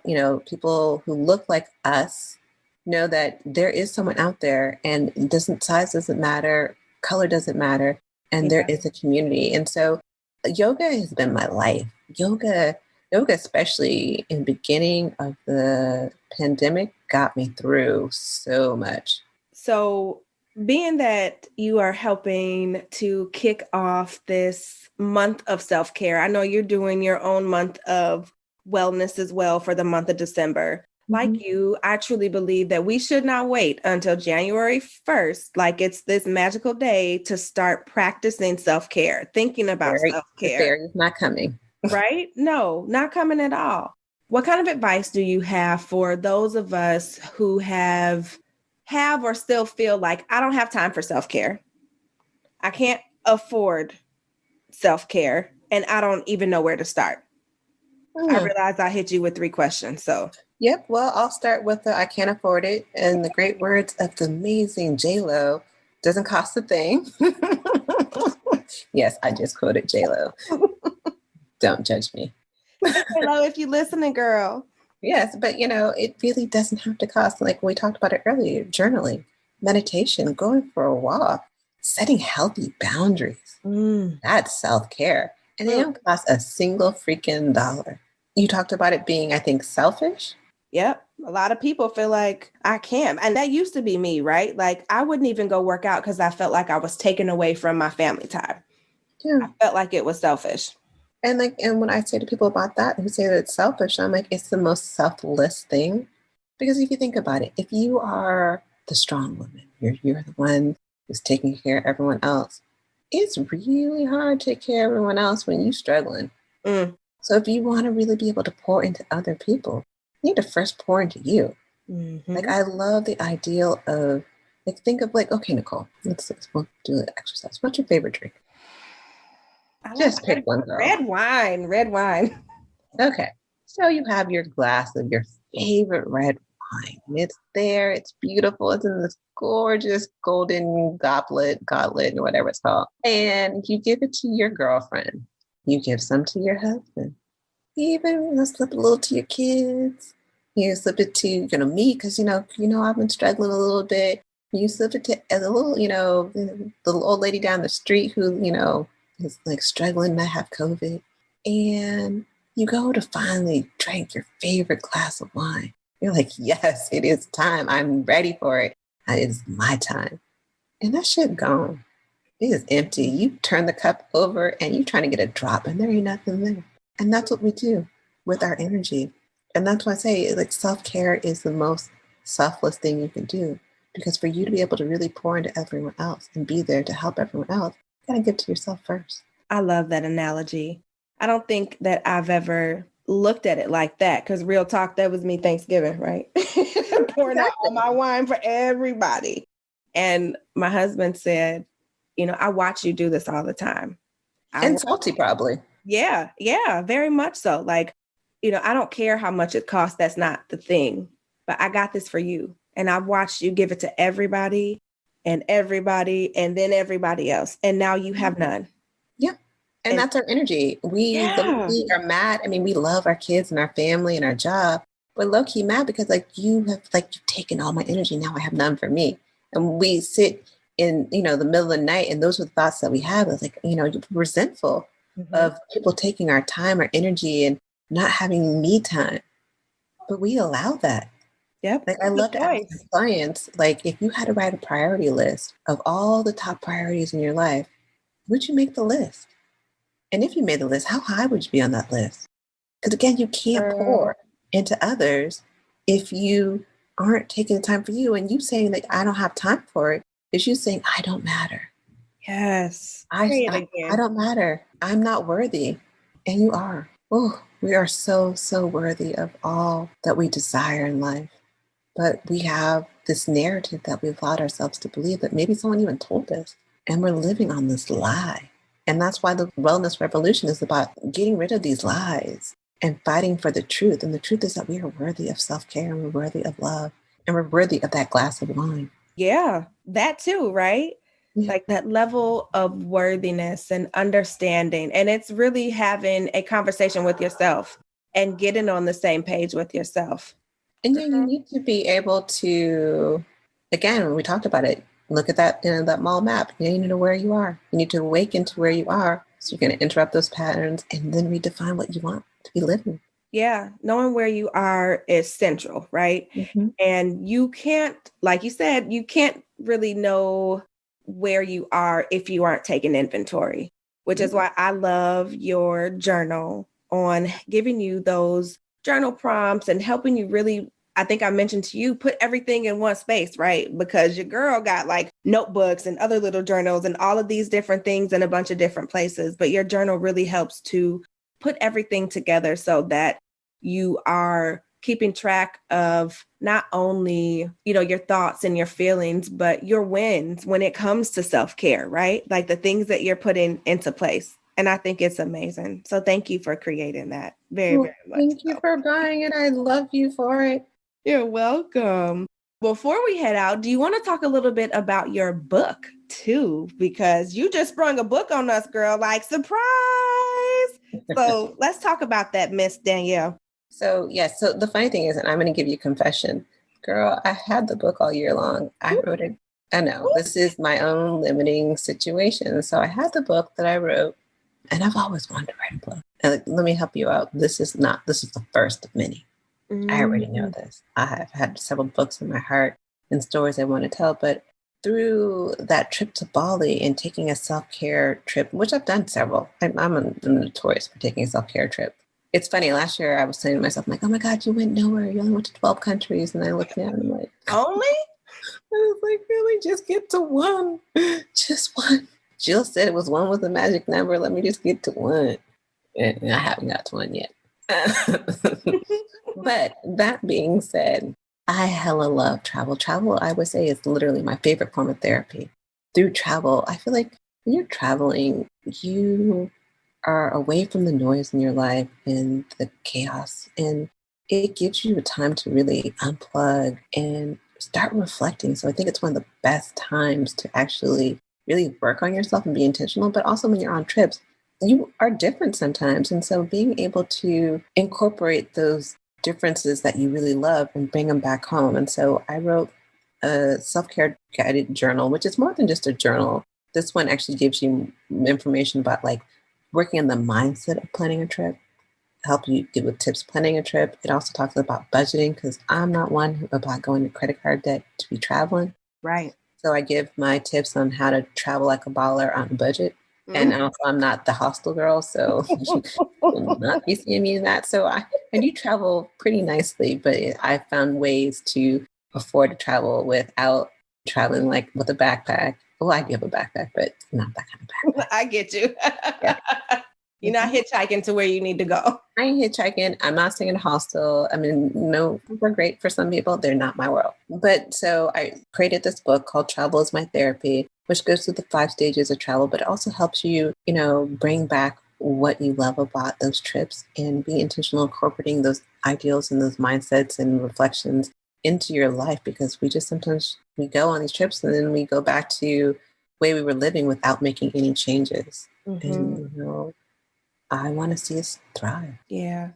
people who look like us know that there is someone out there, and size doesn't matter, color doesn't matter, and there is a community. And so yoga has been my life. Yoga, especially in the beginning of the pandemic, got me through so much. So being that you are helping to kick off this month of self-care, I know you're doing your own month of wellness as well for the month of December. Like you, I truly believe that we should not wait until January 1st, like it's this magical day, to start practicing self-care, thinking about self-care. The fairy's not coming. Right? No, not coming at all. What kind of advice do you have for those of us who have or still feel like I don't have time for self-care? I can't afford self-care, and I don't even know where to start. I realized I hit you with 3 questions. So, yep. Well, I'll start with I can't afford it. And the great words of the amazing J-Lo, doesn't cost a thing. Yes, I just quoted J-Lo. Don't judge me. Hello, if you're listening, girl. Yes, but it really doesn't have to cost. Like we talked about it earlier, journaling, meditation, going for a walk, setting healthy boundaries. That's self-care. And they don't cost a single freaking dollar. You talked about it being, I think, selfish. Yep. A lot of people feel like I can't. And that used to be me, right? Like I wouldn't even go work out because I felt like I was taken away from my family time. Yeah. I felt like it was selfish. And when I say to people about that, who say that it's selfish, I'm like, it's the most selfless thing. Because if you think about it, if you are the strong woman, you're the one who's taking care of everyone else, it's really hard to take care of everyone else when you're struggling. So if you want to really be able to pour into other people, you need to first pour into you. Like, I love the ideal of, think of okay, Nicole, we'll do the exercise. What's your favorite drink? Just pick one, girl. Red wine. Okay. So you have your glass of your favorite red wine. And it's there. It's beautiful. It's in this gorgeous golden goblet, or whatever it's called. And you give it to your girlfriend. You give some to your husband. You even slip a little to your kids. You slip it to, me, because, I've been struggling a little bit. You slip it to a little, the little old lady down the street who, is struggling to have COVID. And you go to finally drink your favorite glass of wine. You're like, yes, it is time. I'm ready for it. It is my time. And that shit gone. It is empty. You turn the cup over and you're trying to get a drop and there ain't nothing there. And that's what we do with our energy. And that's why I say self-care is the most selfless thing you can do. Because for you to be able to really pour into everyone else and be there to help everyone else, you gotta give to yourself first. I love that analogy. I don't think that I've ever looked at it like that. Because real talk, that was me Thanksgiving, right? Pouring out all my wine for everybody. And my husband said, I watch you do this all the time. And salty, probably. Yeah, very much so. Like, I don't care how much it costs. That's not the thing. But I got this for you. And I've watched you give it to everybody and then everybody else. And now you have none. Yeah. And that's our energy. We are mad. I mean, we love our kids and our family and our job. We're low-key mad because you've taken all my energy. Now I have none for me. And we sit in, the middle of the night, and those are the thoughts that we have. It's like, you're resentful of people taking our time, our energy, and not having me time. But we allow that. Yep. Like, I love to ask my clients, like, if you had to write a priority list of all the top priorities in your life, would you make the list? And if you made the list, how high would you be on that list? Because again, you can't pour into others if you aren't taking the time for you. And you saying that I don't have time for it is you saying, I don't matter. Yes. I don't matter. I'm not worthy. And you are. Oh, we are so, so worthy of all that we desire in life. But we have this narrative that we've allowed ourselves to believe that maybe someone even told us. And we're living on this lie. And that's why the wellness revolution is about getting rid of these lies and fighting for the truth. And the truth is that we are worthy of self-care, and we're worthy of love, and we're worthy of that glass of wine. Yeah, that too, right? Yeah. Like that level of worthiness and understanding. And it's really having a conversation with yourself and getting on the same page with yourself. And then you need to be able to, again, when we talked about it, look at that, that mall map. You need to know where you are. You need to awaken to where you are. So you're going to interrupt those patterns and then redefine what you want to be living. Yeah. Knowing where you are is central, right? Mm-hmm. And you can't, like you said, you can't really know where you are if you aren't taking inventory, which is why I love your journal on giving you those journal prompts and helping you really, I think I mentioned to you, put everything in one space, right? Because your girl got like notebooks and other little journals and all of these different things in a bunch of different places. But your journal really helps to put everything together so that you are keeping track of not only, your thoughts and your feelings, but your wins when it comes to self-care, right? Like the things that you're putting into place. And I think it's amazing. So thank you for creating that very, very much. Thank you for buying it. I love you for it. You're welcome. Before we head out, do you want to talk a little bit about your book too? Because you just sprung a book on us, girl, like surprise. So let's talk about that, Miss Danielle. So yes, so the funny thing is, and I'm going to give you a confession, girl, I had the book all year long. I wrote it. I know this is my own limiting situation. So I had the book that I wrote, and I've always wanted to write a book. And let me help you out. This is the first of many. I already know this. I have had several books in my heart and stories I want to tell, but through that trip to Bali and taking a self-care trip, which I've done several, I'm notorious for taking a self-care trip. It's funny, last year I was saying to myself, I'm like, oh my God, you went nowhere. You only went to 12 countries. And I looked down and I'm like, only? I was like, really? Just get to one. Just one. Jill said it was one with a magic number. Let me just get to one. And I haven't got to one yet. But that being said, I hella love travel. Travel, I would say, is literally my favorite form of therapy. Through travel, I feel like when you're traveling, you are away from the noise in your life and the chaos. And it gives you a time to really unplug and start reflecting. So I think it's one of the best times to actually really work on yourself and be intentional. But also when you're on trips, you are different sometimes. And so being able to incorporate those differences that you really love and bring them back home. And so I wrote a self-care guided journal, which is more than just a journal. This one actually gives you information about like working on the mindset of planning a trip, help you get with tips planning a trip. It also talks about budgeting because I'm not one about going to credit card debt to be traveling. Right. So I give my tips on how to travel like a baller on a budget. And also I'm not the hostel girl, so you will not be seeing me in that. So I do travel pretty nicely, but I found ways to afford to travel without traveling like with a backpack. Well, I do have a backpack, but not that kind of backpack. I get you. Yeah. You're not hitchhiking to where you need to go. I ain't hitchhiking. I'm not staying in a hostel. I mean, no, we're great for some people. They're not my world. But so I created this book called Travel is My Therapy, which goes through the 5 stages of travel, but it also helps you, bring back what you love about those trips and be intentional incorporating those ideals and those mindsets and reflections into your life, because sometimes we go on these trips and then we go back to the way we were living without making any changes. Mm-hmm. And, I want to see us thrive. Yeah.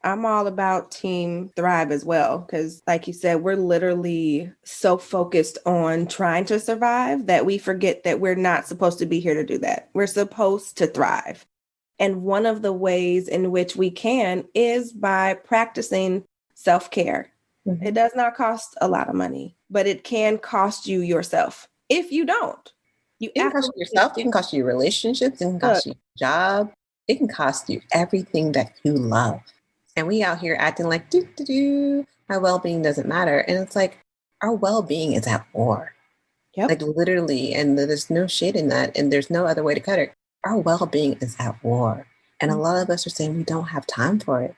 I'm all about team thrive as well, because like you said, we're literally so focused on trying to survive that we forget that we're not supposed to be here to do that. We're supposed to thrive. And one of the ways in which we can is by practicing self-care. Mm-hmm. It does not cost a lot of money, but it can cost you yourself if you don't. It can cost you yourself. It can cost you your relationships. It can cost you your job. It can cost you everything that you love. And we out here acting like, my well-being doesn't matter. And it's like, our well-being is at war. Yep. Like literally, and there's no shade in that. And there's no other way to cut it. Our well-being is at war. And a lot of us are saying we don't have time for it.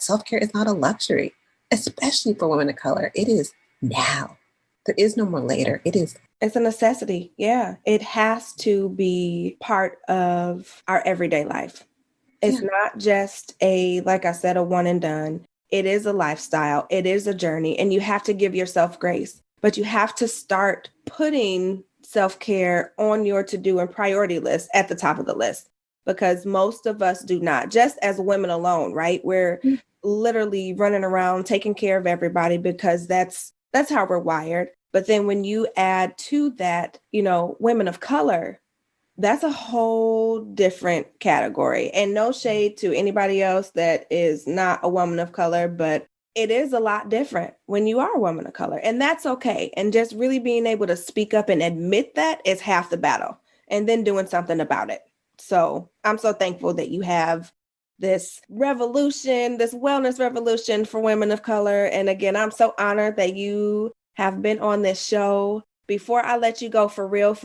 Self-care is not a luxury, especially for women of color. It is now. There is no more later. It's a necessity. Yeah. It has to be part of our everyday life. It's not just like I said, a one and done. It is a lifestyle. It is a journey, and you have to give yourself grace, but you have to start putting self-care on your to-do and priority list at the top of the list, because most of us do not, just as women alone, right? We're literally running around taking care of everybody because that's how we're wired. But then when you add to that, women of color, that's a whole different category. And no shade to anybody else that is not a woman of color, but it is a lot different when you are a woman of color. And that's okay. And just really being able to speak up and admit that is half the battle, and then doing something about it. So I'm so thankful that you have this revolution, this wellness revolution for women of color. And again, I'm so honored that you have been on this show. Before I let you go for real,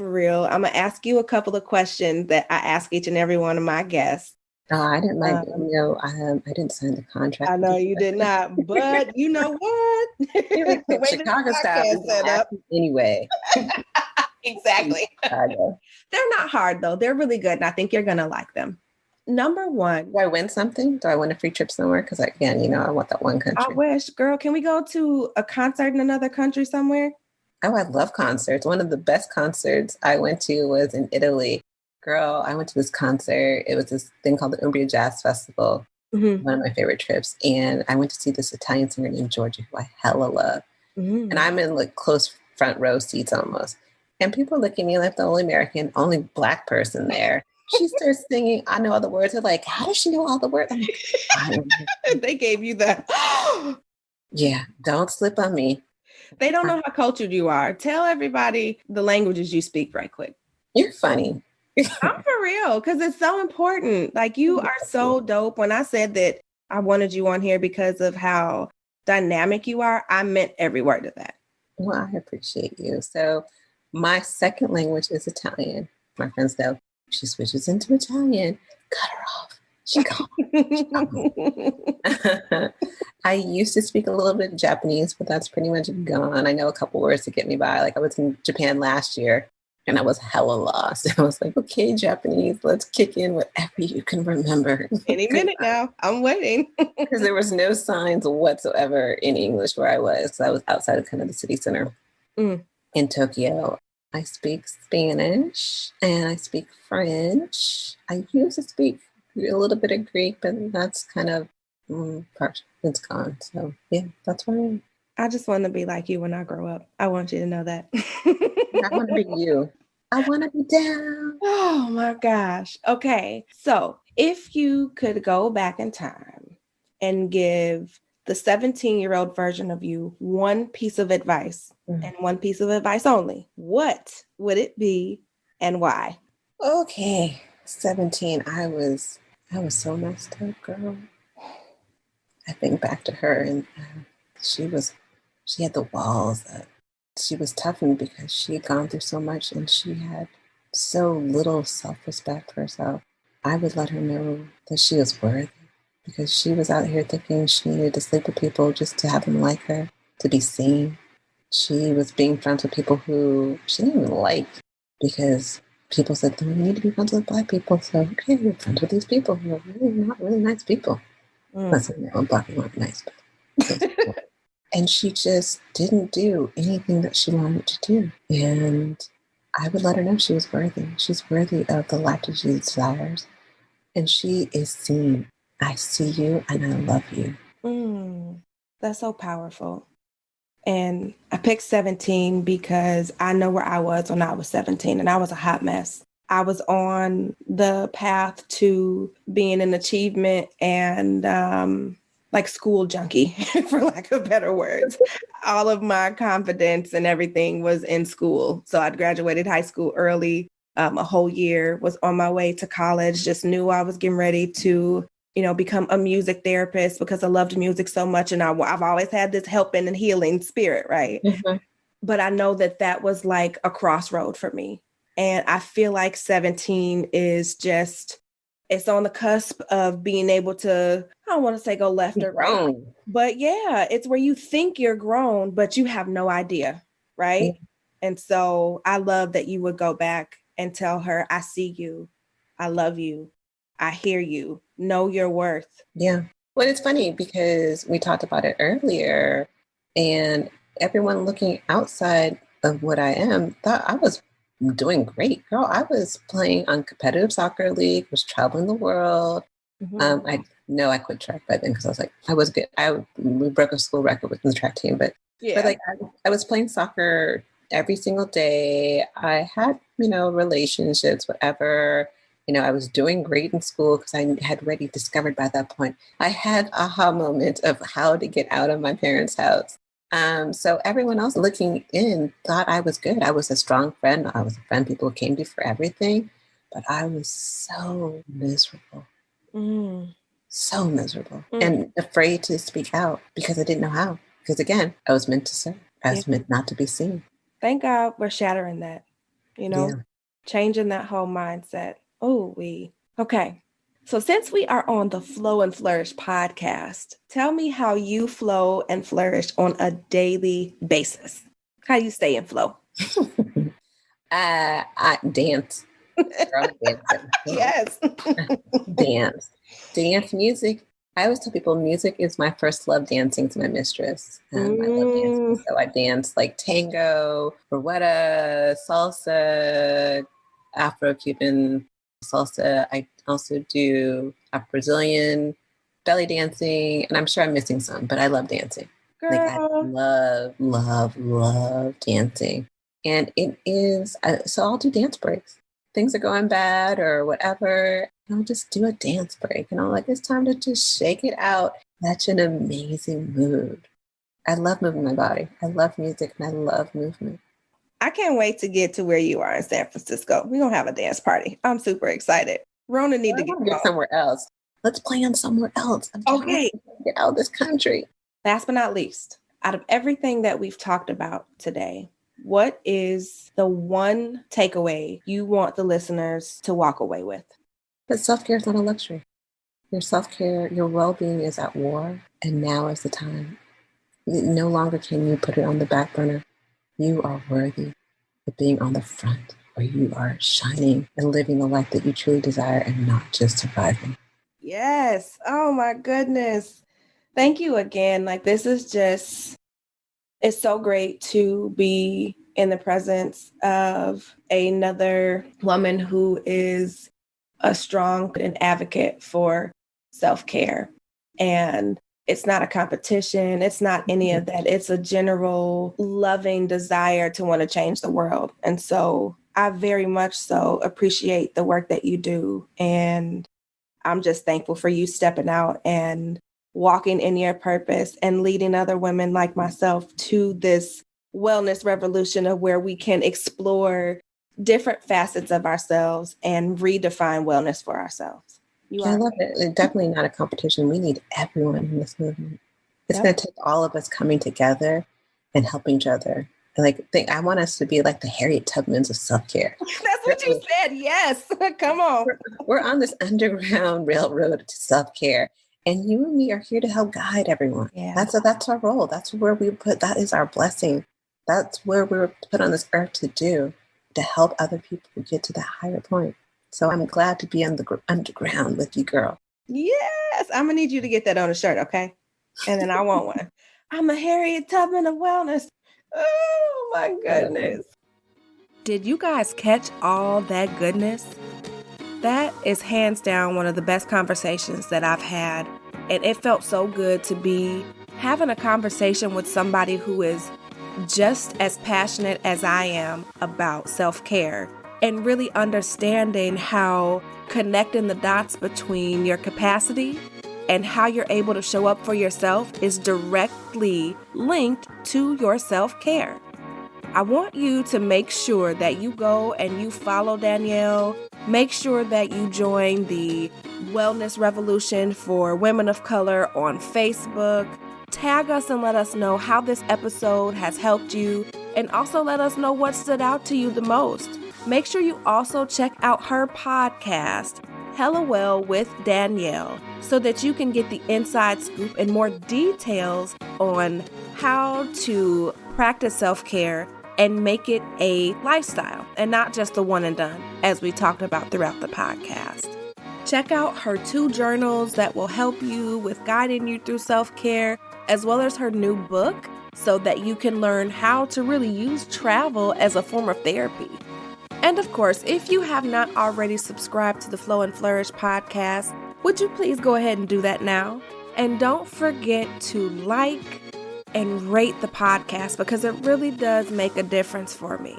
I'm going to ask you a couple of questions that I ask each and every one of my guests. Oh, I didn't like, I didn't sign the contract. I know you did not, but you know what? The way Chicago style set up anyway. Exactly. They're not hard though. They're really good. And I think you're going to like them. Number one. Do I win something? Do I win a free trip somewhere? Because again, I want that one country. I wish, girl, can we go to a concert in another country somewhere? Oh, I love concerts. One of the best concerts I went to was in Italy. Girl, I went to this concert. It was this thing called the Umbria Jazz Festival, one of my favorite trips. And I went to see this Italian singer named Georgia, who I hella love. Mm-hmm. And I'm in like close front row seats almost. And people look at me like the only American, only Black person there. She starts singing, I know all the words. They're like, how does she know all the words? I'm like, I don't know. They gave you that. Yeah, don't slip on me. They don't know how cultured you are. Tell everybody the languages you speak right quick. You're funny. I'm for real, because it's so important. Like, you are so dope. When I said that I wanted you on here because of how dynamic you are, I meant every word of that. Well, I appreciate you. So my second language is Italian. My friends know. She switches into Italian. Cut her off. She gone. I used to speak a little bit of Japanese, but that's pretty much gone. I know a couple words to get me by. Like, I was in Japan last year and I was hella lost. I was like, okay, Japanese, let's kick in whatever you can remember. Any minute now. I'm waiting. Because there was no signs whatsoever in English where I was. So I was outside of kind of the city center in Tokyo. I speak Spanish and I speak French. I used to speak a little bit of Greek, but that's kind of it's gone. So yeah, that's where I am. I just want to be like you when I grow up. I want you to know that. I want to be you. I want to be down. Oh my gosh. Okay. So if you could go back in time and give the 17-year-old version of you one piece of advice and one piece of advice only, what would it be and why? Okay. 17. I was so messed up, girl. I think back to her and she had the walls up. She was toughened because she had gone through so much and she had so little self-respect for herself. I would let her know that she was worthy, because she was out here thinking she needed to sleep with people just to have them like her, to be seen. She was being friends with people who she didn't even like, because people said, "You need to be friends with Black people." So, okay, you're friends with these people who are really not really nice people. Listen, no, Black people aren't nice, but and she just didn't do anything that she wanted to do. And I would let her know she was worthy. She's worthy of the life that she desires. And she is seen. I see you and I love you. That's so powerful. And I picked 17 because I know where I was when I was 17, and I was a hot mess. I was on the path to being an achievement and like school junkie, for lack of better words. All of my confidence and everything was in school. So I'd graduated high school early, a whole year, was on my way to college, just knew I was getting ready to become a music therapist because I loved music so much. And I've always had this helping and healing spirit, right? Mm-hmm. But I know that was like a crossroad for me. And I feel like 17 is just, it's on the cusp of being able to, I don't want to say go left or right, but yeah, it's where you think you're grown, but you have no idea, right? Yeah. And so I love that you would go back and tell her, I see you, I love you, I hear you, know your worth. Yeah. Well, it's funny because we talked about it earlier, and everyone looking outside of what I am thought I was doing great. Girl, I was playing on competitive soccer league, was traveling the world. I know I quit track by then because I was like, I was good. We broke a school record with the track team, but like I was playing soccer every single day. I had, relationships, whatever. I was doing great in school because I had already discovered by that point. I had aha moment of how to get out of my parents' house. So everyone else looking in thought I was good. I was a strong friend. I was a friend people came to for everything, but I was so miserable. So miserable and afraid to speak out because I didn't know how. Because again, I was meant to serve. I was meant not to be seen. Thank God we're shattering that, changing that whole mindset. Okay. So since we are on the Flow and Flourish podcast, tell me how you flow and flourish on a daily basis. How you stay in flow? I dance. Yes. Dance music. I always tell people music is my first love. Dancing to my mistress. I love dancing. So I dance like tango, rueda, salsa, Afro-Cuban salsa. I also do Brazilian belly dancing, and I'm sure I'm missing some, but I love dancing. Girl. Like I love dancing. And it is, so I'll do dance breaks. Things are going bad or whatever, and I'll just do a dance break. And I'm like, it's time to just shake it out. That's an amazing mood. I love moving my body. I love music and I love movement. I can't wait to get to where you are in San Francisco. We're going to have a dance party. I'm super excited. Rona need to get somewhere else. Let's plan somewhere else. Okay. Get out of this country. Last but not least, out of everything that we've talked about today, what is the one takeaway you want the listeners to walk away with? That self-care is not a luxury. Your self-care, your well-being is at war, and now is the time. No longer can you put it on the back burner. You are worthy of being on the front, where you are shining and living the life that you truly desire and not just surviving. Yes. Oh my goodness. Thank you again. Like, this is just, it's so great to be in the presence of another woman who is a strong and advocate for self-care. And it's not a competition. It's not any of that. It's a general loving desire to want to change the world. And so I very much so appreciate the work that you do. And I'm just thankful for you stepping out and walking in your purpose and leading other women like myself to this wellness revolution of where we can explore different facets of ourselves and redefine wellness for ourselves. I love it. It's definitely not a competition. We need everyone in this movement. It's going to take all of us coming together and helping each other I want us to be like the Harriet Tubmans of self-care. That's what you said. Yes. Come on. We're on this underground railroad to self-care. And you and me are here to help guide everyone. Yeah. That's our role. That's where that is our blessing. That's where we were put on this earth to help other people get to that higher point. So I'm glad to be on the underground with you, girl. Yes. I'm going to need you to get that on a shirt, okay? And then I want one. I'm a Harriet Tubman of wellness. Oh, my goodness. Did you guys catch all that goodness? That is hands down one of the best conversations that I've had. And it felt so good to be having a conversation with somebody who is just as passionate as I am about self-care and really understanding how connecting the dots between your capacity and how you're able to show up for yourself is directly linked to your self-care. I want you to make sure that you go and you follow Danielle. Make sure that you join the Wellness Revolution for Women of Color on Facebook. Tag us and let us know how this episode has helped you, and also let us know what stood out to you the most. Make sure you also check out her podcast, Hella Well with Danielle, so that you can get the inside scoop and more details on how to practice self-care and make it a lifestyle and not just the one and done, as we talked about throughout the podcast. Check out her 2 journals that will help you with guiding you through self-care, as well as her new book, so that you can learn how to really use travel as a form of therapy. And of course, if you have not already subscribed to the Flow and Flourish podcast, would you please go ahead and do that now? And don't forget to like and rate the podcast, because it really does make a difference for me.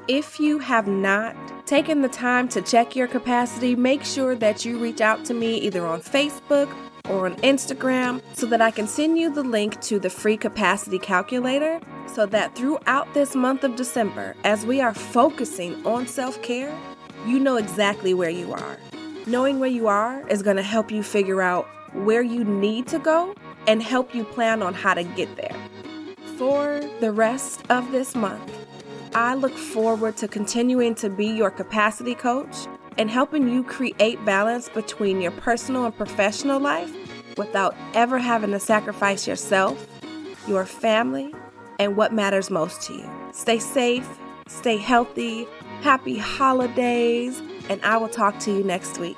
If you have not taken the time to check your capacity, make sure that you reach out to me either on Facebook or on Instagram so that I can send you the link to the free capacity calculator, so that throughout this month of December, as we are focusing on self-care, you know exactly where you are. Knowing where you are is going to help you figure out where you need to go and help you plan on how to get there. For the rest of this month, I look forward to continuing to be your capacity coach and helping you create balance between your personal and professional life without ever having to sacrifice yourself, your family, and what matters most to you. Stay safe, stay healthy, happy holidays, and I will talk to you next week.